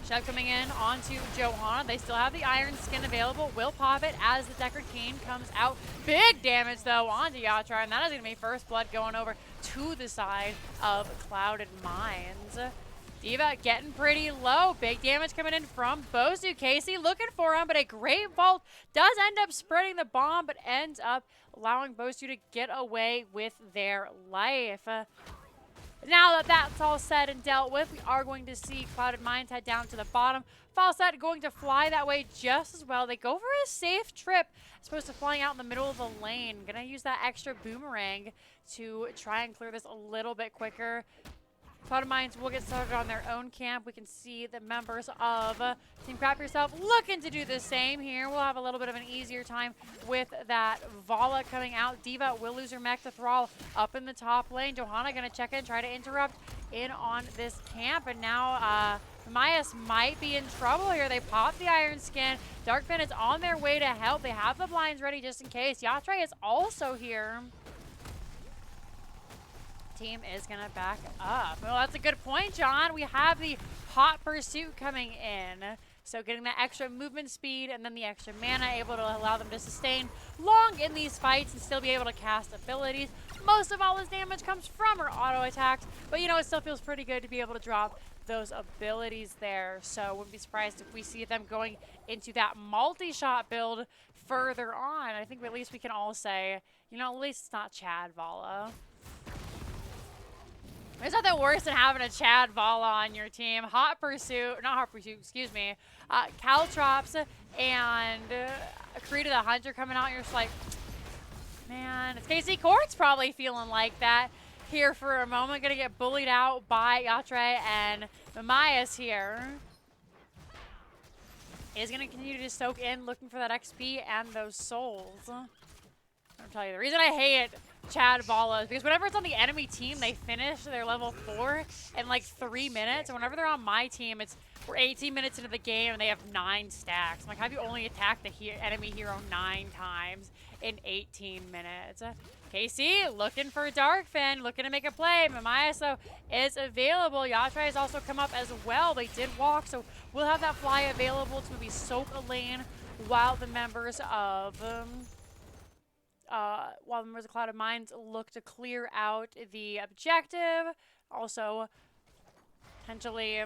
Shove coming in onto Johanna. They still have the Iron Skin available. Will pop it as the Deckard Cain comes out. Big damage, though, onto Yatra, and that is going to be First Blood going over to the side of Clouded Minds. Diva getting pretty low. Big damage coming in from Bosu. Casey looking for him, but a great vault does end up spreading the bomb, but ends up allowing Bosu to get away with their life. Now that that's all said and dealt with, we are going to see Clouded Minds head down to the bottom. Falstad going to fly that way just as well. They go for a safe trip as opposed to flying out in the middle of the lane. Gonna use that extra boomerang to try and clear this a little bit quicker. Clouded Minds will get started on their own camp. We can see the members of Team Krap Yourself looking to do the same here. We'll have a little bit of an easier time with that Vala coming out. Diva will lose her mech to Thrall up in the top lane. Johanna going to check in, try to interrupt in on this camp. And now Mias might be in trouble here. They pop the Iron Skin. Darkfin is on their way to help. They have the blinds ready just in case. Yatre is also here. Team is going to back up. Well, that's a good point, John. We have the Hot Pursuit coming in. So getting that extra movement speed and then the extra mana, able to allow them to sustain long in these fights and still be able to cast abilities. Most of all his damage comes from her auto attacks, but you know, it still feels pretty good to be able to drop those abilities there. So wouldn't be surprised if we see them going into that multi-shot build further on. I think at least we can all say, you know, at least it's not Chad Vala. There's nothing worse than having a Chad Vala on your team. Hot Pursuit, not Hot Pursuit, excuse me. Caltrops and Krita the Hunter coming out. You're just like, man, it's Jinxeekatt's probably feeling like that here for a moment. Gonna get bullied out by Yatre, and Mamias here is gonna continue to soak in, looking for that XP and those souls. I'll tell you, the reason I hate Chad Vala is because whenever it's on the enemy team, they finish their level 4 in like 3 minutes. And whenever they're on my team, we're 18 minutes into the game and they have 9 stacks. I'm like, how have you only attacked the enemy hero 9 times in 18 minutes? KC looking for Darkfin, looking to make a play. Mamias is available. Yatra has also come up as well. They did walk, so we'll have that fly available to maybe soak a lane while the members of Clouded Minds look to clear out the objective. Also, potentially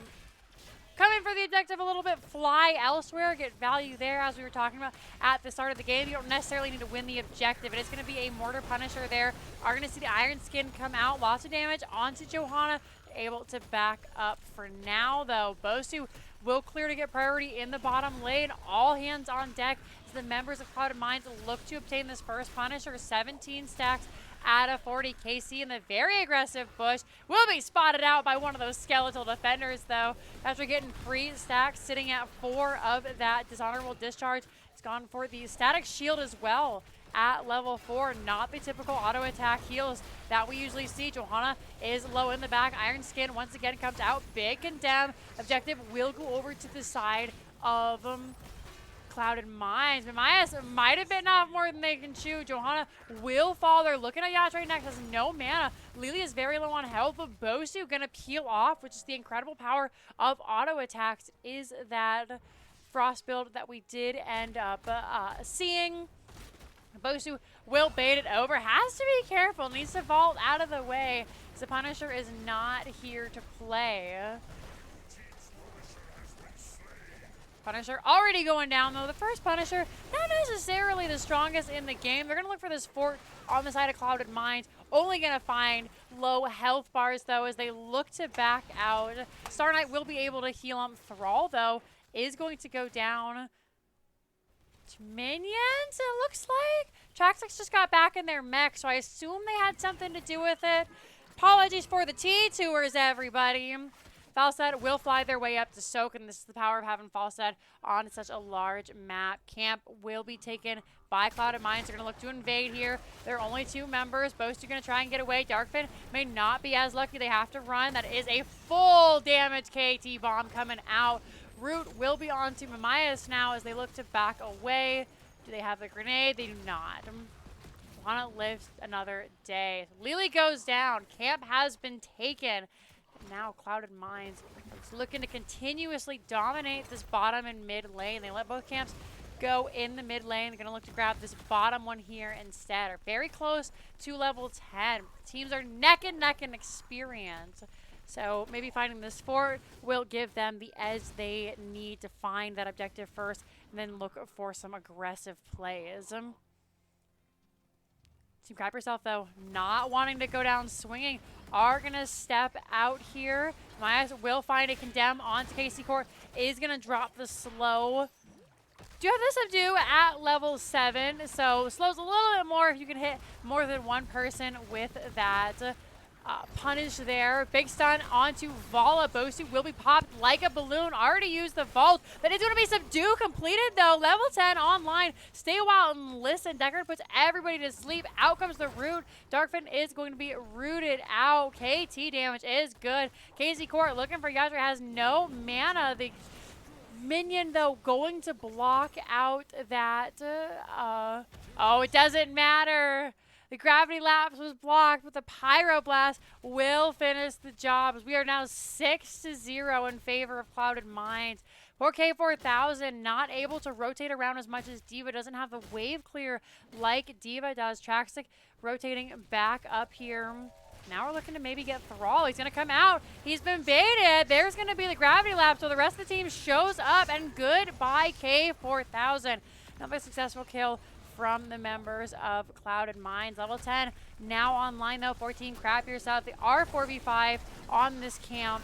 coming for the objective a little bit, fly elsewhere, get value there, as we were talking about at the start of the game. You don't necessarily need to win the objective. It is going to be a Mortar Punisher there. Are going to see the Iron Skin come out. Lots of damage onto Johanna. Able to back up for now, though. Bosu will clear to get priority in the bottom lane. All hands on deck as the members of Clouded Minds look to obtain this first Punisher. 17 stacks out of 40. KC in the very aggressive bush will be spotted out by one of those skeletal defenders, though, after getting free stacks, sitting at 4 of that dishonorable discharge. It's gone for the static shield as well at level 4. Not the typical auto attack heals that we usually see. Johanna is low in the back. Iron Skin once again comes out. Big condemn. Objective will go over to the side of Clouded Minds. Mamias might have bitten off more than they can chew. Johanna will fall. They're looking at Yatra next. Has no mana. Lily is very low on health, but Bosu gonna peel off, which is the incredible power of auto attacks, is that Frost build that we did end up seeing. Bosu will bait it over. Has to be careful. Needs to vault out of the way. The Punisher is not here to play. Punisher already going down, though. The first Punisher, not necessarily the strongest in the game. They're going to look for this fort on the side of Clouded Minds. Only going to find low health bars, though, as they look to back out. Star Knight will be able to heal him. Thrall, though, is going to go down to minions, it looks like. Traxx just got back in their mech, so I assume they had something to do with it. Apologies for the T-Tours, everybody. Falstad will fly their way up to soak, and this is the power of having Falstad on such a large map. Camp will be taken by Clouded Minds. They're going to look to invade here. There are only 2 members. Both are going to try and get away. Darkfin may not be as lucky. They have to run. That is a full damage KT bomb coming out. Root will be on to Mamias now as they look to back away. Do they have the grenade? They do not. Want to live another day. Lily goes down. Camp has been taken. Now Clouded Minds is looking to continuously dominate this bottom and mid lane. They let both camps go in the mid lane. They're going to look to grab this bottom one here instead. Are very close to level 10. Teams are neck and neck in experience. So maybe finding this fort will give them the edge they need to find that objective first and then look for some aggressive plays. Team Krap herself, though, not wanting to go down swinging, are going to step out here. Mamias will find a condemn onto Jinxeekatt. Is going to drop the slow. Do have this subdue at level 7, so slows a little bit more if you can hit more than one person with that. Punish there. Big stun onto Vala. Bosu will be popped like a balloon. Already used the vault. That is going to be subdue completed, though. Level 10 online. Stay a while and listen. Deckard puts everybody to sleep. Out comes the root. Darkfin is going to be rooted out. KT damage is good. Jinxeekatt looking for Yatra. Has no mana. The minion, though, going to block out that. Oh, it doesn't matter. The Gravity Lapse was blocked, but the Pyroblast will finish the job. We are now 6-0 in favor of Clouded Minds. 4K4000 not able to rotate around as much as D.Va. Doesn't have the wave clear like D.Va does. Traxx rotating back up here. Now we're looking to maybe get Thrall. He's going to come out. He's been baited. There's going to be the Gravity Lapse, so the rest of the team shows up, and goodbye K4000. Another successful kill from the members of Clouded Minds. Level 10 now online though. 14 Krap yourself. They are 4v5 on this camp.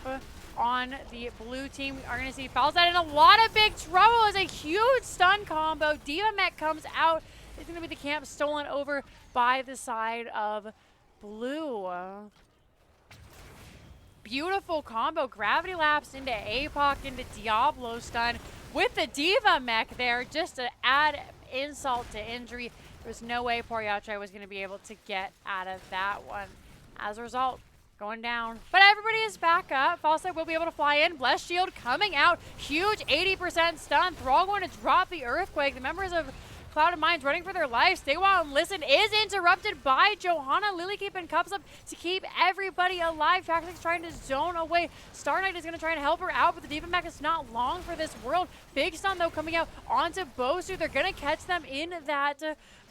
On the blue team, we are going to see Falstad in a lot of big trouble as a huge stun combo. Diva Mech comes out. It's going to be the camp stolen over by the side of blue. Beautiful combo. Gravity Lapse into APOC into Diablo stun with the Diva Mech there just to add insult to injury. There's no way poor Yatre was going to be able to get out of that one. As a result, going down. But everybody is back up. Falstad will be able to fly in. Blessed Shield coming out. Huge 80% stun. Thrall going to drop the Earthquake. The members of Clouded Minds running for their lives. Stay Wild and Listen is interrupted by Johanna. Lily keeping cups up to keep everybody alive. Traxxix trying to zone away. Star Knight is going to try and help her out, but the Diva Mech is not long for this world. Big stun, though, coming out onto Bosu. They're going to catch them in that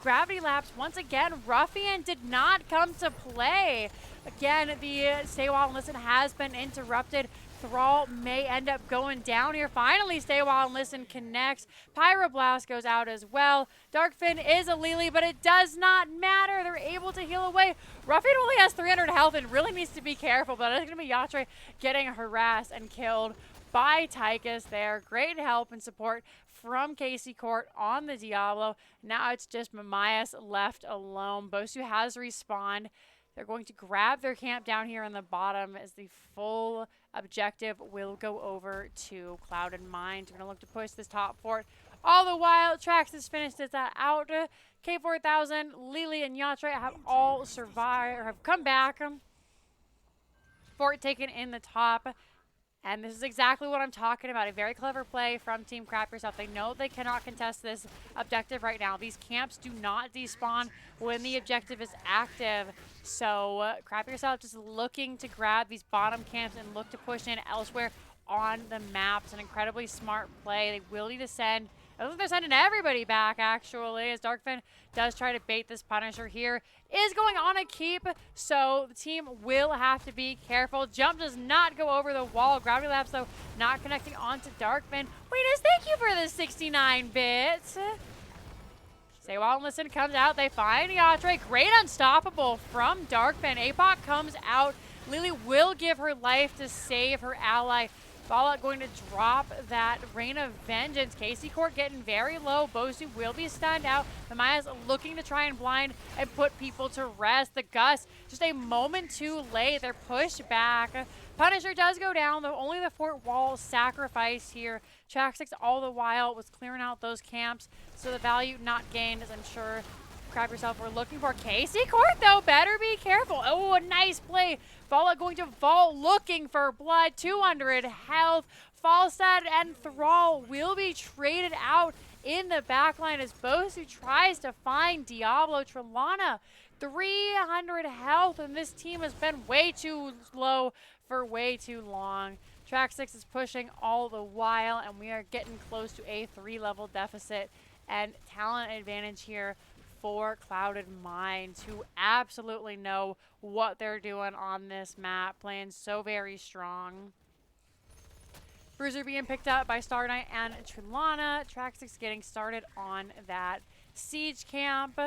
Gravity Lapse. Once again, Ruffian did not come to play. Again, the Stay Wild and Listen has been interrupted. Thrall may end up going down here. Finally, Stay Wild and Listen connects. Pyroblast goes out as well. Darkfin is a Lily, but it does not matter. They're able to heal away. Ruffian only has 300 health and really needs to be careful, but it's going to be Yatre getting harassed and killed by Tychus there. Great help and support from Jinxeekatt on the Diablo. Now it's just Mamias left alone. Bosu has respawned. They're going to grab their camp down here in the bottom as the full objective will go over to Clouded Minds. We're going to look to push this top fort. All the while, Traxxix finished this out. K4000, Lily, and Yatre have all survived, or have come back. Fort taken in the top. And this is exactly what I'm talking about. A very clever play from Team Krap Yourself. They know they cannot contest this objective right now. These camps do not despawn when the objective is active. So Krap Yourself just looking to grab these bottom camps and look to push in elsewhere on the map. It's an incredibly smart play. They will need to send, I don't think they're sending everybody back, actually, as Darkfin does try to bait this Punisher here. Is going on a keep, so the team will have to be careful. Jump does not go over the wall. Gravity Lapse, though, not connecting onto Darkfin. Wait, thank you for the 69 bits. Stay Wild and Listen comes out. They find Yatre. Great unstoppable from Darkfin. APOC comes out. Lily will give her life to save her ally. Fallout going to drop that Rain of Vengeance. Jinxeekatt getting very low. Bosu will be stunned out. Mamias looking to try and blind and put people to rest. The Gus just a moment too late. They're pushed back. Punisher does go down, though only the fort wall sacrifice here. Traxxix all the while was clearing out those camps, so the value not gained, as I'm sure Krap Yourself we're looking for. Jinxeekatt, though, better be careful. Oh, a nice play. Fallout going to vault, looking for blood. 200 health. Falstad and Thrall will be traded out in the backline as Bosu tries to find Diablo. Trelana, 300 health, and this team has been way too low for way too long. Traxxix is pushing all the while, and we are getting close to a 3-level deficit and talent advantage here for Clouded Minds, who absolutely know what they're doing on this map, playing so very strong. Bruiser being picked up by Star Knight and Trelana. Traxxix getting started on that siege camp.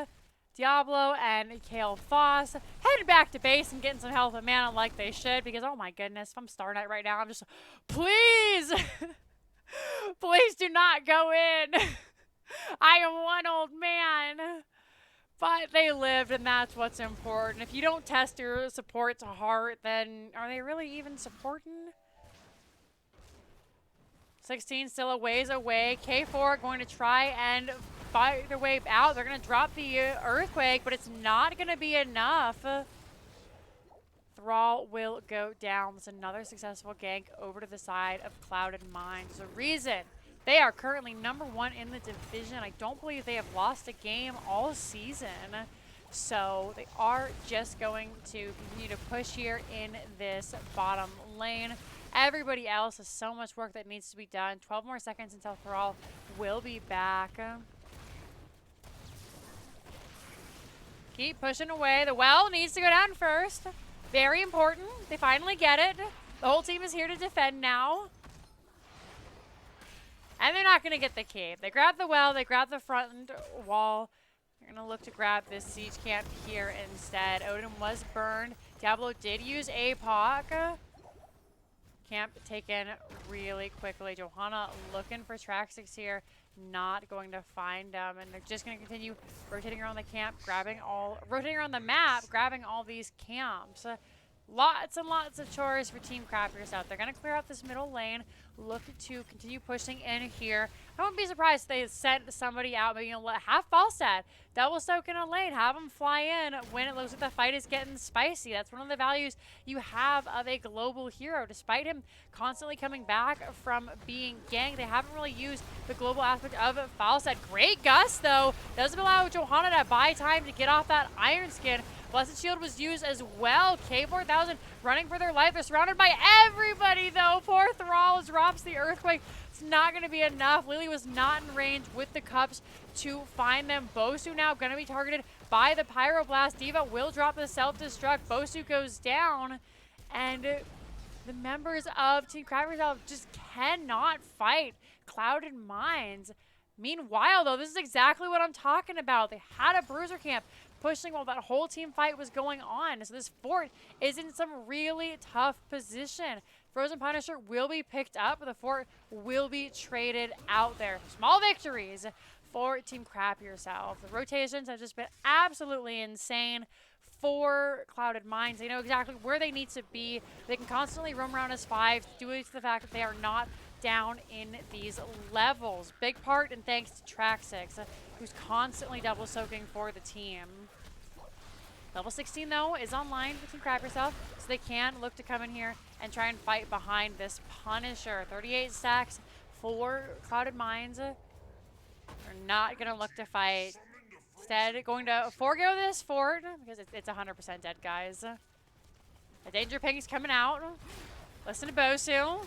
Diablo and Kale Foss headed back to base and getting some health and mana like they should, because oh my goodness, if I'm Star Knight right now, I'm just, please, please do not go in. I am one old man. But they lived, and that's what's important. If you don't test your support to heart, then are they really even supporting? 16 still a ways away. K4 going to try and fight their way out. They're going to drop the Earthquake, but it's not going to be enough. Thrall will go down. It's another successful gank over to the side of Clouded Minds. The reason they are currently #1 in the division. I don't believe they have lost a game all season. So they are just going to continue to push here in this bottom lane. Everybody else has so much work that needs to be done. 12 more seconds until Thrall will be back. Keep pushing away. The well needs to go down first. Very important. They finally get it. The whole team is here to defend now. And they're not going to get the cave. They grab the well. They grab the front wall. They're going to look to grab this siege camp here instead. Odin was burned. Diablo did use APOC. Camp taken really quickly. Johanna looking for Traxx here. Not going to find them. And they're just going to continue rotating around the camp, rotating around the map, grabbing all these camps. Lots and lots of chores for Team Crappers out. They're going to clear out this middle lane, look to continue pushing in here. I wouldn't be surprised if they sent somebody out, maybe have Falstad, double soak in a lane, have them fly in when it looks like the fight is getting spicy. That's one of the values you have of a global hero. Despite him constantly coming back from being ganked, they haven't really used the global aspect of Falstad. Great gust, though. Doesn't allow Johanna to buy time to get off that Iron Skin. Blessed Shield was used as well. K4000 running for their life. They're surrounded by everybody, though. Poor Thrall drops the Earthquake. It's not going to be enough. Lily was not in range with the cups to find them. Bosu now going to be targeted by the Pyroblast. D.Va will drop the self-destruct. Bosu goes down. And the members of Team Crappers just cannot fight Clouded Minds. Meanwhile, though, this is exactly what I'm talking about. They had a bruiser camp pushing while that whole team fight was going on. So this fort is in some really tough position. Frozen Punisher will be picked up. The fort will be traded out there. Small victories for Team Crap Yourself. The rotations have just been absolutely insane for Clouded Minds. They know exactly where they need to be. They can constantly roam around as fives due to the fact that they are not down in these levels. Big part and thanks to Traxx, who's constantly double soaking for the team. Level 16 though is online for Team Crap Yourself, so they can look to come in here and try and fight behind this Punisher. 38 stacks for Clouded Minds. They're not gonna look to fight. Instead, going to forego this fort because it's 100% dead, guys. A danger ping is coming out. Listen to Bosu.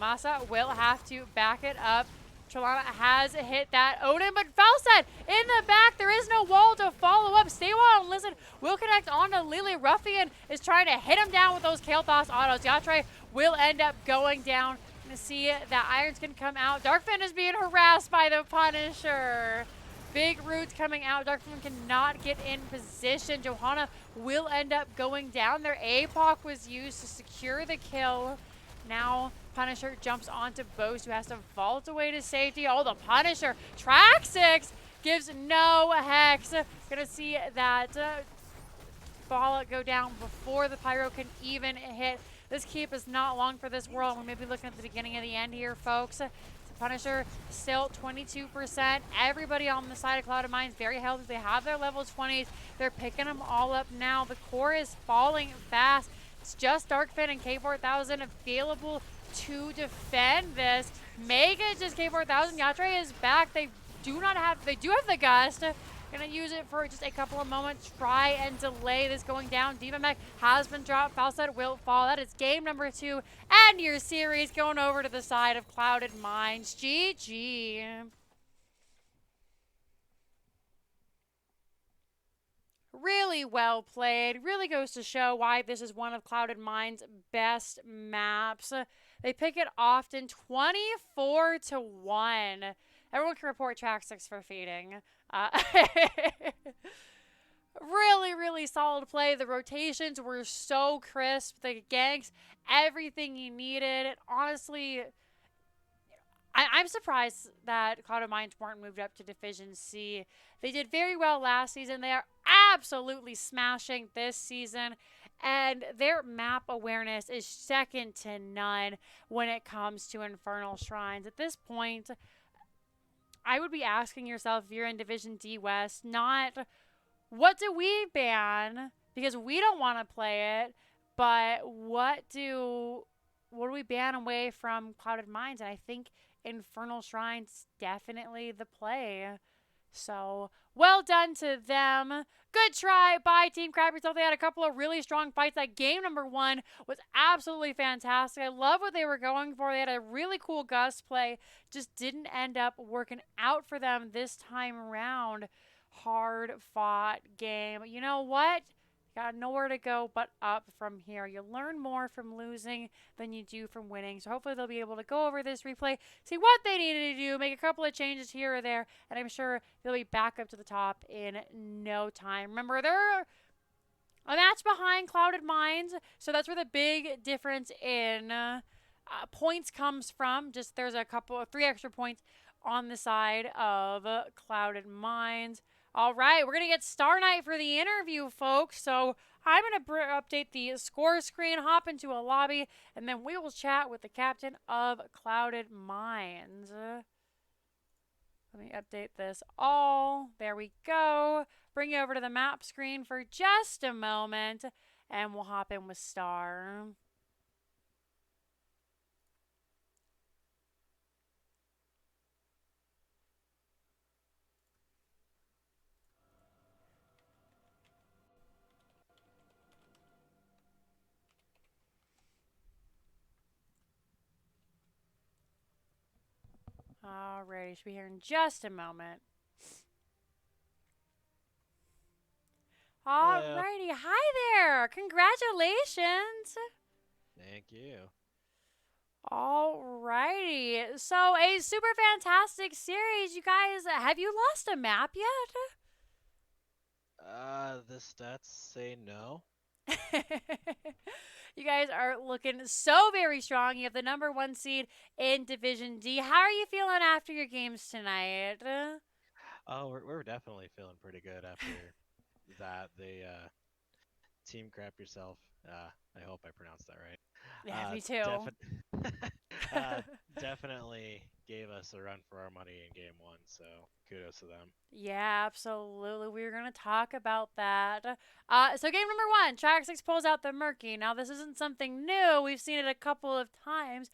Masa will have to back it up. Trelana has hit that Odin, but Falstad in the back. There is no wall to follow up. Stay well and listen. Will connect onto Lily. Ruffian is trying to hit him down with those Kael'thas autos. Yatre will end up going down. Gonna see that Irons can come out. Darkfin is being harassed by the Punisher. Big roots coming out. Darkfin cannot get in position. Johanna will end up going down. Their APOC was used to secure the kill. Now Punisher jumps onto Boast, who has to vault away to safety. Oh, the Punisher. Traxx gives no hex. Gonna see that ball go down before the Pyro can even hit. This keep is not long for this world. We may be looking at the beginning of the end here, folks. The Punisher still 22%. Everybody on the side of Clouded Minds very healthy. They have their level 20s. They're picking them all up now. The core is falling fast. It's just Darkfin and K4000 available to defend this. Mega just K4000. Yatre is back. They do have the gust. Gonna use it for just a couple of moments. Try and delay this going down. D.Va Mech has been dropped. Falstad will fall. That is game number 2 and your series going over to the side of Clouded Minds. GG. Really well played. Really goes to show why this is one of Clouded Minds' best maps. They pick it often 24-1. Everyone can report Traxx for feeding. Really, really solid play. The rotations were so crisp. The ganks, everything you needed. Honestly, I'm surprised that Clouded Minds weren't moved up to Division C. They did very well last season. They are absolutely smashing this season. And their map awareness is second to none when it comes to Infernal Shrines. At this point, I would be asking yourself if you're in Division D West, not what do we ban because we don't want to play it, but what do we ban away from Clouded Minds? And I think Infernal Shrines definitely the play. So well done to them. Good try by Team Crap Yourself. They had a couple of really strong fights. That game number 1 was absolutely fantastic. I love what they were going for. They had a really cool gust play. Just didn't end up working out for them this time around. Hard fought game. You know what? You got nowhere to go but up from here. You learn more from losing than you do from winning. So hopefully they'll be able to go over this replay, see what they needed to do, make a couple of changes here or there, and I'm sure they'll be back up to the top in no time. Remember, they're a match behind Clouded Minds, so that's where the big difference in points comes from. Just there's a couple, 3 extra points on the side of Clouded Minds. All right, we're gonna get Star Knight for the interview, folks. So I'm gonna update the score screen, hop into a lobby, and then we will chat with the captain of Clouded Minds. Let me update this all. There we go. Bring you over to the map screen for just a moment, and we'll hop in with Star. Alrighty, should be here in just a moment. Hello. Alrighty, hi there. Congratulations. Thank you. Alrighty, so a super fantastic series. You guys, have you lost a map The stats say no. yet? You guys are looking so very strong. You have the number 1 seed in Division D. How are you feeling after your games tonight? Oh, we're definitely feeling pretty good after that. The team Krap yourself. I hope I pronounced that right. Yeah, me too. Definitely, uh, definitely gave us a run for our money in game one. So kudos to them. Yeah, absolutely. We were going to talk about that. So game number 1, Track 6 pulls out the Murky. Now, this isn't something new. We've seen it a couple of times.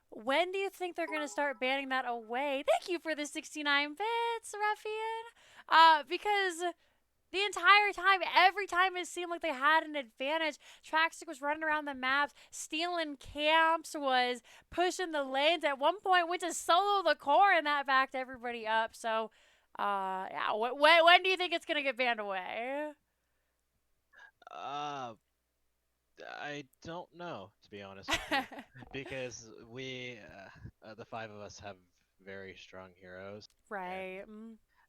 When do you think they're going to start banning that away? Thank you for the 69 bits, Ruffian. Because the entire time, every time it seemed like they had an advantage. Trackstick was running around the maps, stealing camps, was pushing the lanes. At one point, went to solo the core, and that backed everybody up. So, yeah, when do you think it's going to get banned away? Uh, I don't know, to be honest with you, because the five of us, have very strong heroes, and Right.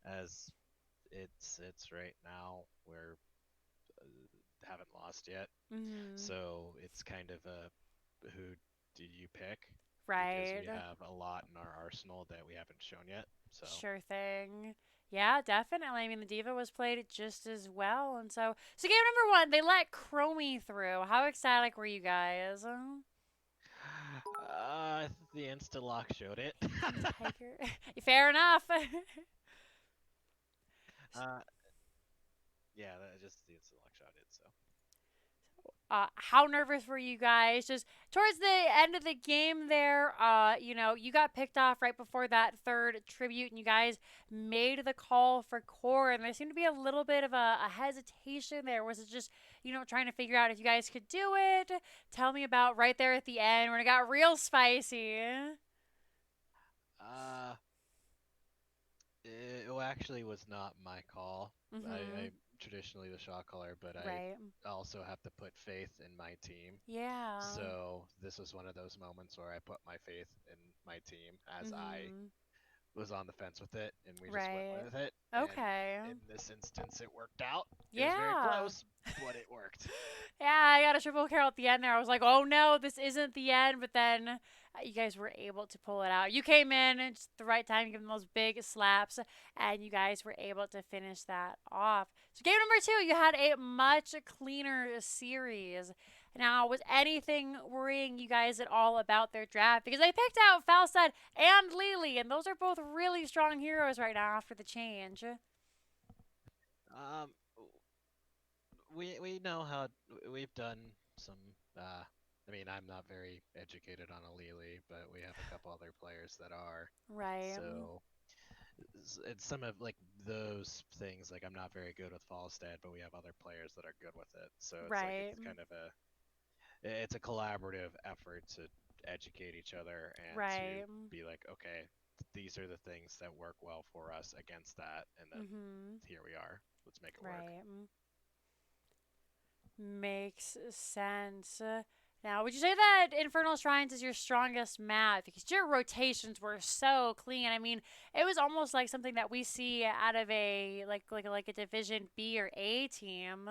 as it's right now, we're haven't lost yet. Mm-hmm. So it's kind of a who do you pick? Because Right. we have a lot in our arsenal that we haven't shown yet. So Sure thing. Yeah, definitely. I mean, the Diva was played just as well. And so game number 1, they let Chromie through. How ecstatic were you guys? the insta lock showed it. Tiger. Fair enough. uh, yeah, that just the insta lock showed it. So How nervous were you guys? Just towards the end of the game there, you got picked off right before that 3rd tribute, and you guys made the call for core, and there seemed to be a little bit of a hesitation there. Was it just, trying to figure out if you guys could do it? Tell me about right there at the end when it got real spicy. uh, it actually was not my call. I Mm-hmm. traditionally the shot caller, but I Right. also have to put faith in my team. Yeah. So this was one of those moments where I put my faith in my team, as I Mm-hmm. was on the fence with it, and we just went Right. with it. And Okay. in this instance, it worked out. It was very Yeah. close, but it worked. Yeah, I got a triple carol at the end there. I was like, oh no, this isn't the end. But then you guys were able to pull it out. You came in at just the right time, giving those big slaps, and you guys were able to finish that off. So, game number 2, you had a much cleaner series. Now, was anything worrying you guys at all about their draft? Because they picked out Falstad and Lily, and those are both really strong heroes right now after the change. Um, we know how we've done some. I mean, I'm not very educated on Alili, but we have a couple other players that are. Right. So it's some of like those things. Like I'm not very good with Falstad, but we have other players that are good with it. So it's like Right. it's kind of it's a collaborative effort to educate each other and to Right. be like, okay, these are the things that work well for us against that, and then Mm-hmm. here we are. Let's make it work. Right. Makes sense. Now, would you say that Infernal Shrines is your strongest map? Because your rotations were so clean. I mean, it was almost like something that we see out of a like a Division B or A team.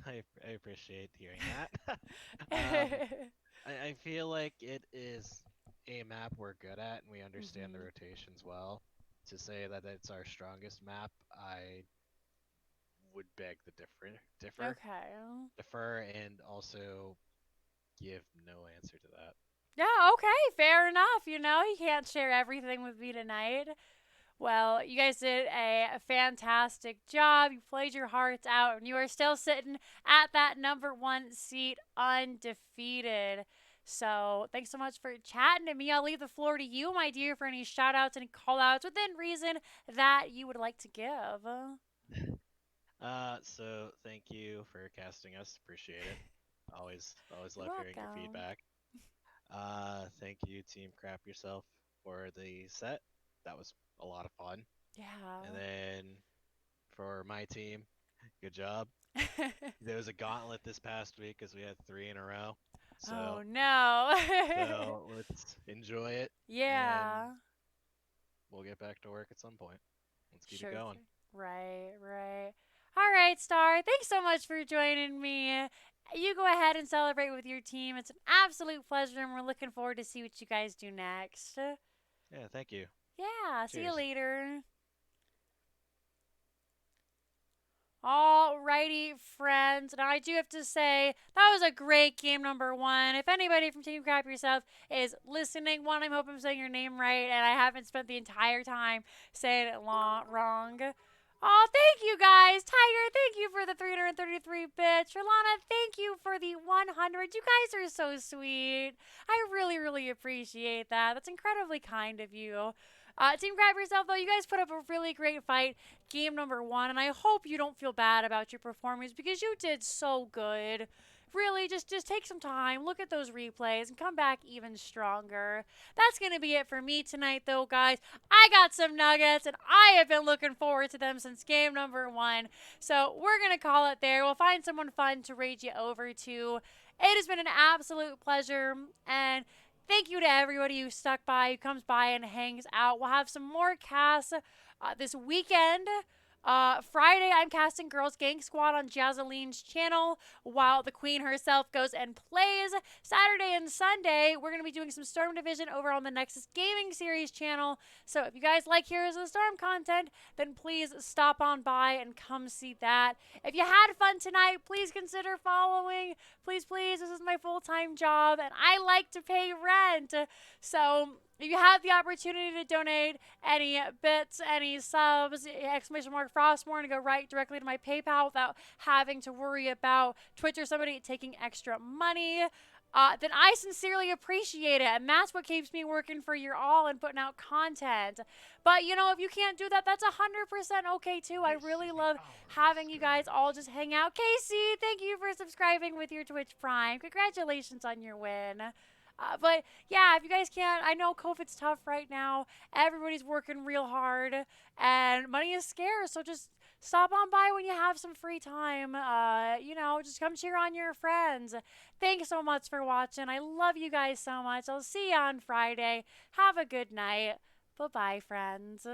I appreciate hearing that. um, I feel like it is a map we're good at and we understand the hmm rotations well. To say that it's our strongest map, I would beg the Okay. defer, and also give no answer to that. Yeah, okay, fair enough. You can't share everything with me tonight. Well, you guys did a fantastic job. You played your hearts out, and you are still sitting at that number 1 seat undefeated. So, thanks so much for chatting to me. I'll leave the floor to you, my dear, for any shout outs and call outs within reason that you would like to give. So thank you for casting us. Appreciate it. Always You're love hearing your welcome. feedback. Thank you, Team Crap yourself, for the set. That was a lot of fun. And Yeah. then for my team, good job. There was a gauntlet this past week because we had three in a row. Oh, So no. so let's enjoy it, and Yeah. we'll get back to work at some point. Let's keep it Sure going. thing. Right, right. All right, Star. Thanks so much for joining me. You go ahead and celebrate with your team. It's an absolute pleasure, and we're looking forward to see what you guys do next. Yeah, thank you. Yeah, see you Cheers. later. Alrighty, friends. Now, I do have to say, that was a great game number 1. If anybody from Team Crap Yourself is listening, one, I hope I'm saying your name right, and I haven't spent the entire time saying it wrong. Oh, thank you guys. Tiger, thank you for the 333 bits. Rolana, thank you for the 100. You guys are so sweet. I really, really appreciate that. That's incredibly kind of you. Team Grab Yourself, though, you guys put up a really great fight game number 1, and I hope you don't feel bad about your performance because you did so good. Really, just take some time, look at those replays, and come back even stronger. That's going to be it for me tonight, though, guys. I got some nuggets, and I have been looking forward to them since game number 1. So we're going to call it there. We'll find someone fun to raid you over to. It has been an absolute pleasure, and thank you to everybody who stuck by, who comes by and hangs out. We'll have some more casts this weekend. Friday, I'm casting Girls Gang Squad on Jazzaline's channel while the Queen herself goes and plays. Saturday and Sunday, we're going to be doing some Storm Division over on the Nexus Gaming Series channel. So if you guys like Heroes of the Storm content, then please stop on by and come see that. If you had fun tonight, please consider following. Please, please, this is my full-time job, and I like to pay rent. So if you have the opportunity to donate any bits, any subs, exclamation mark Frostborn, to go right directly to my PayPal without having to worry about Twitch or somebody taking extra money, then I sincerely appreciate it. And that's what keeps me working for you all and putting out content. But, if you can't do that, that's 100% okay too. I really love having you guys all just hang out. Casey, thank you for subscribing with your Twitch Prime. Congratulations on your win. But yeah, if you guys can't, I know COVID's tough right now. Everybody's working real hard, and money is scarce. So just stop on by when you have some free time. Just come cheer on your friends. Thanks so much for watching. I love you guys so much. I'll see you on Friday. Have a good night. Bye bye, friends.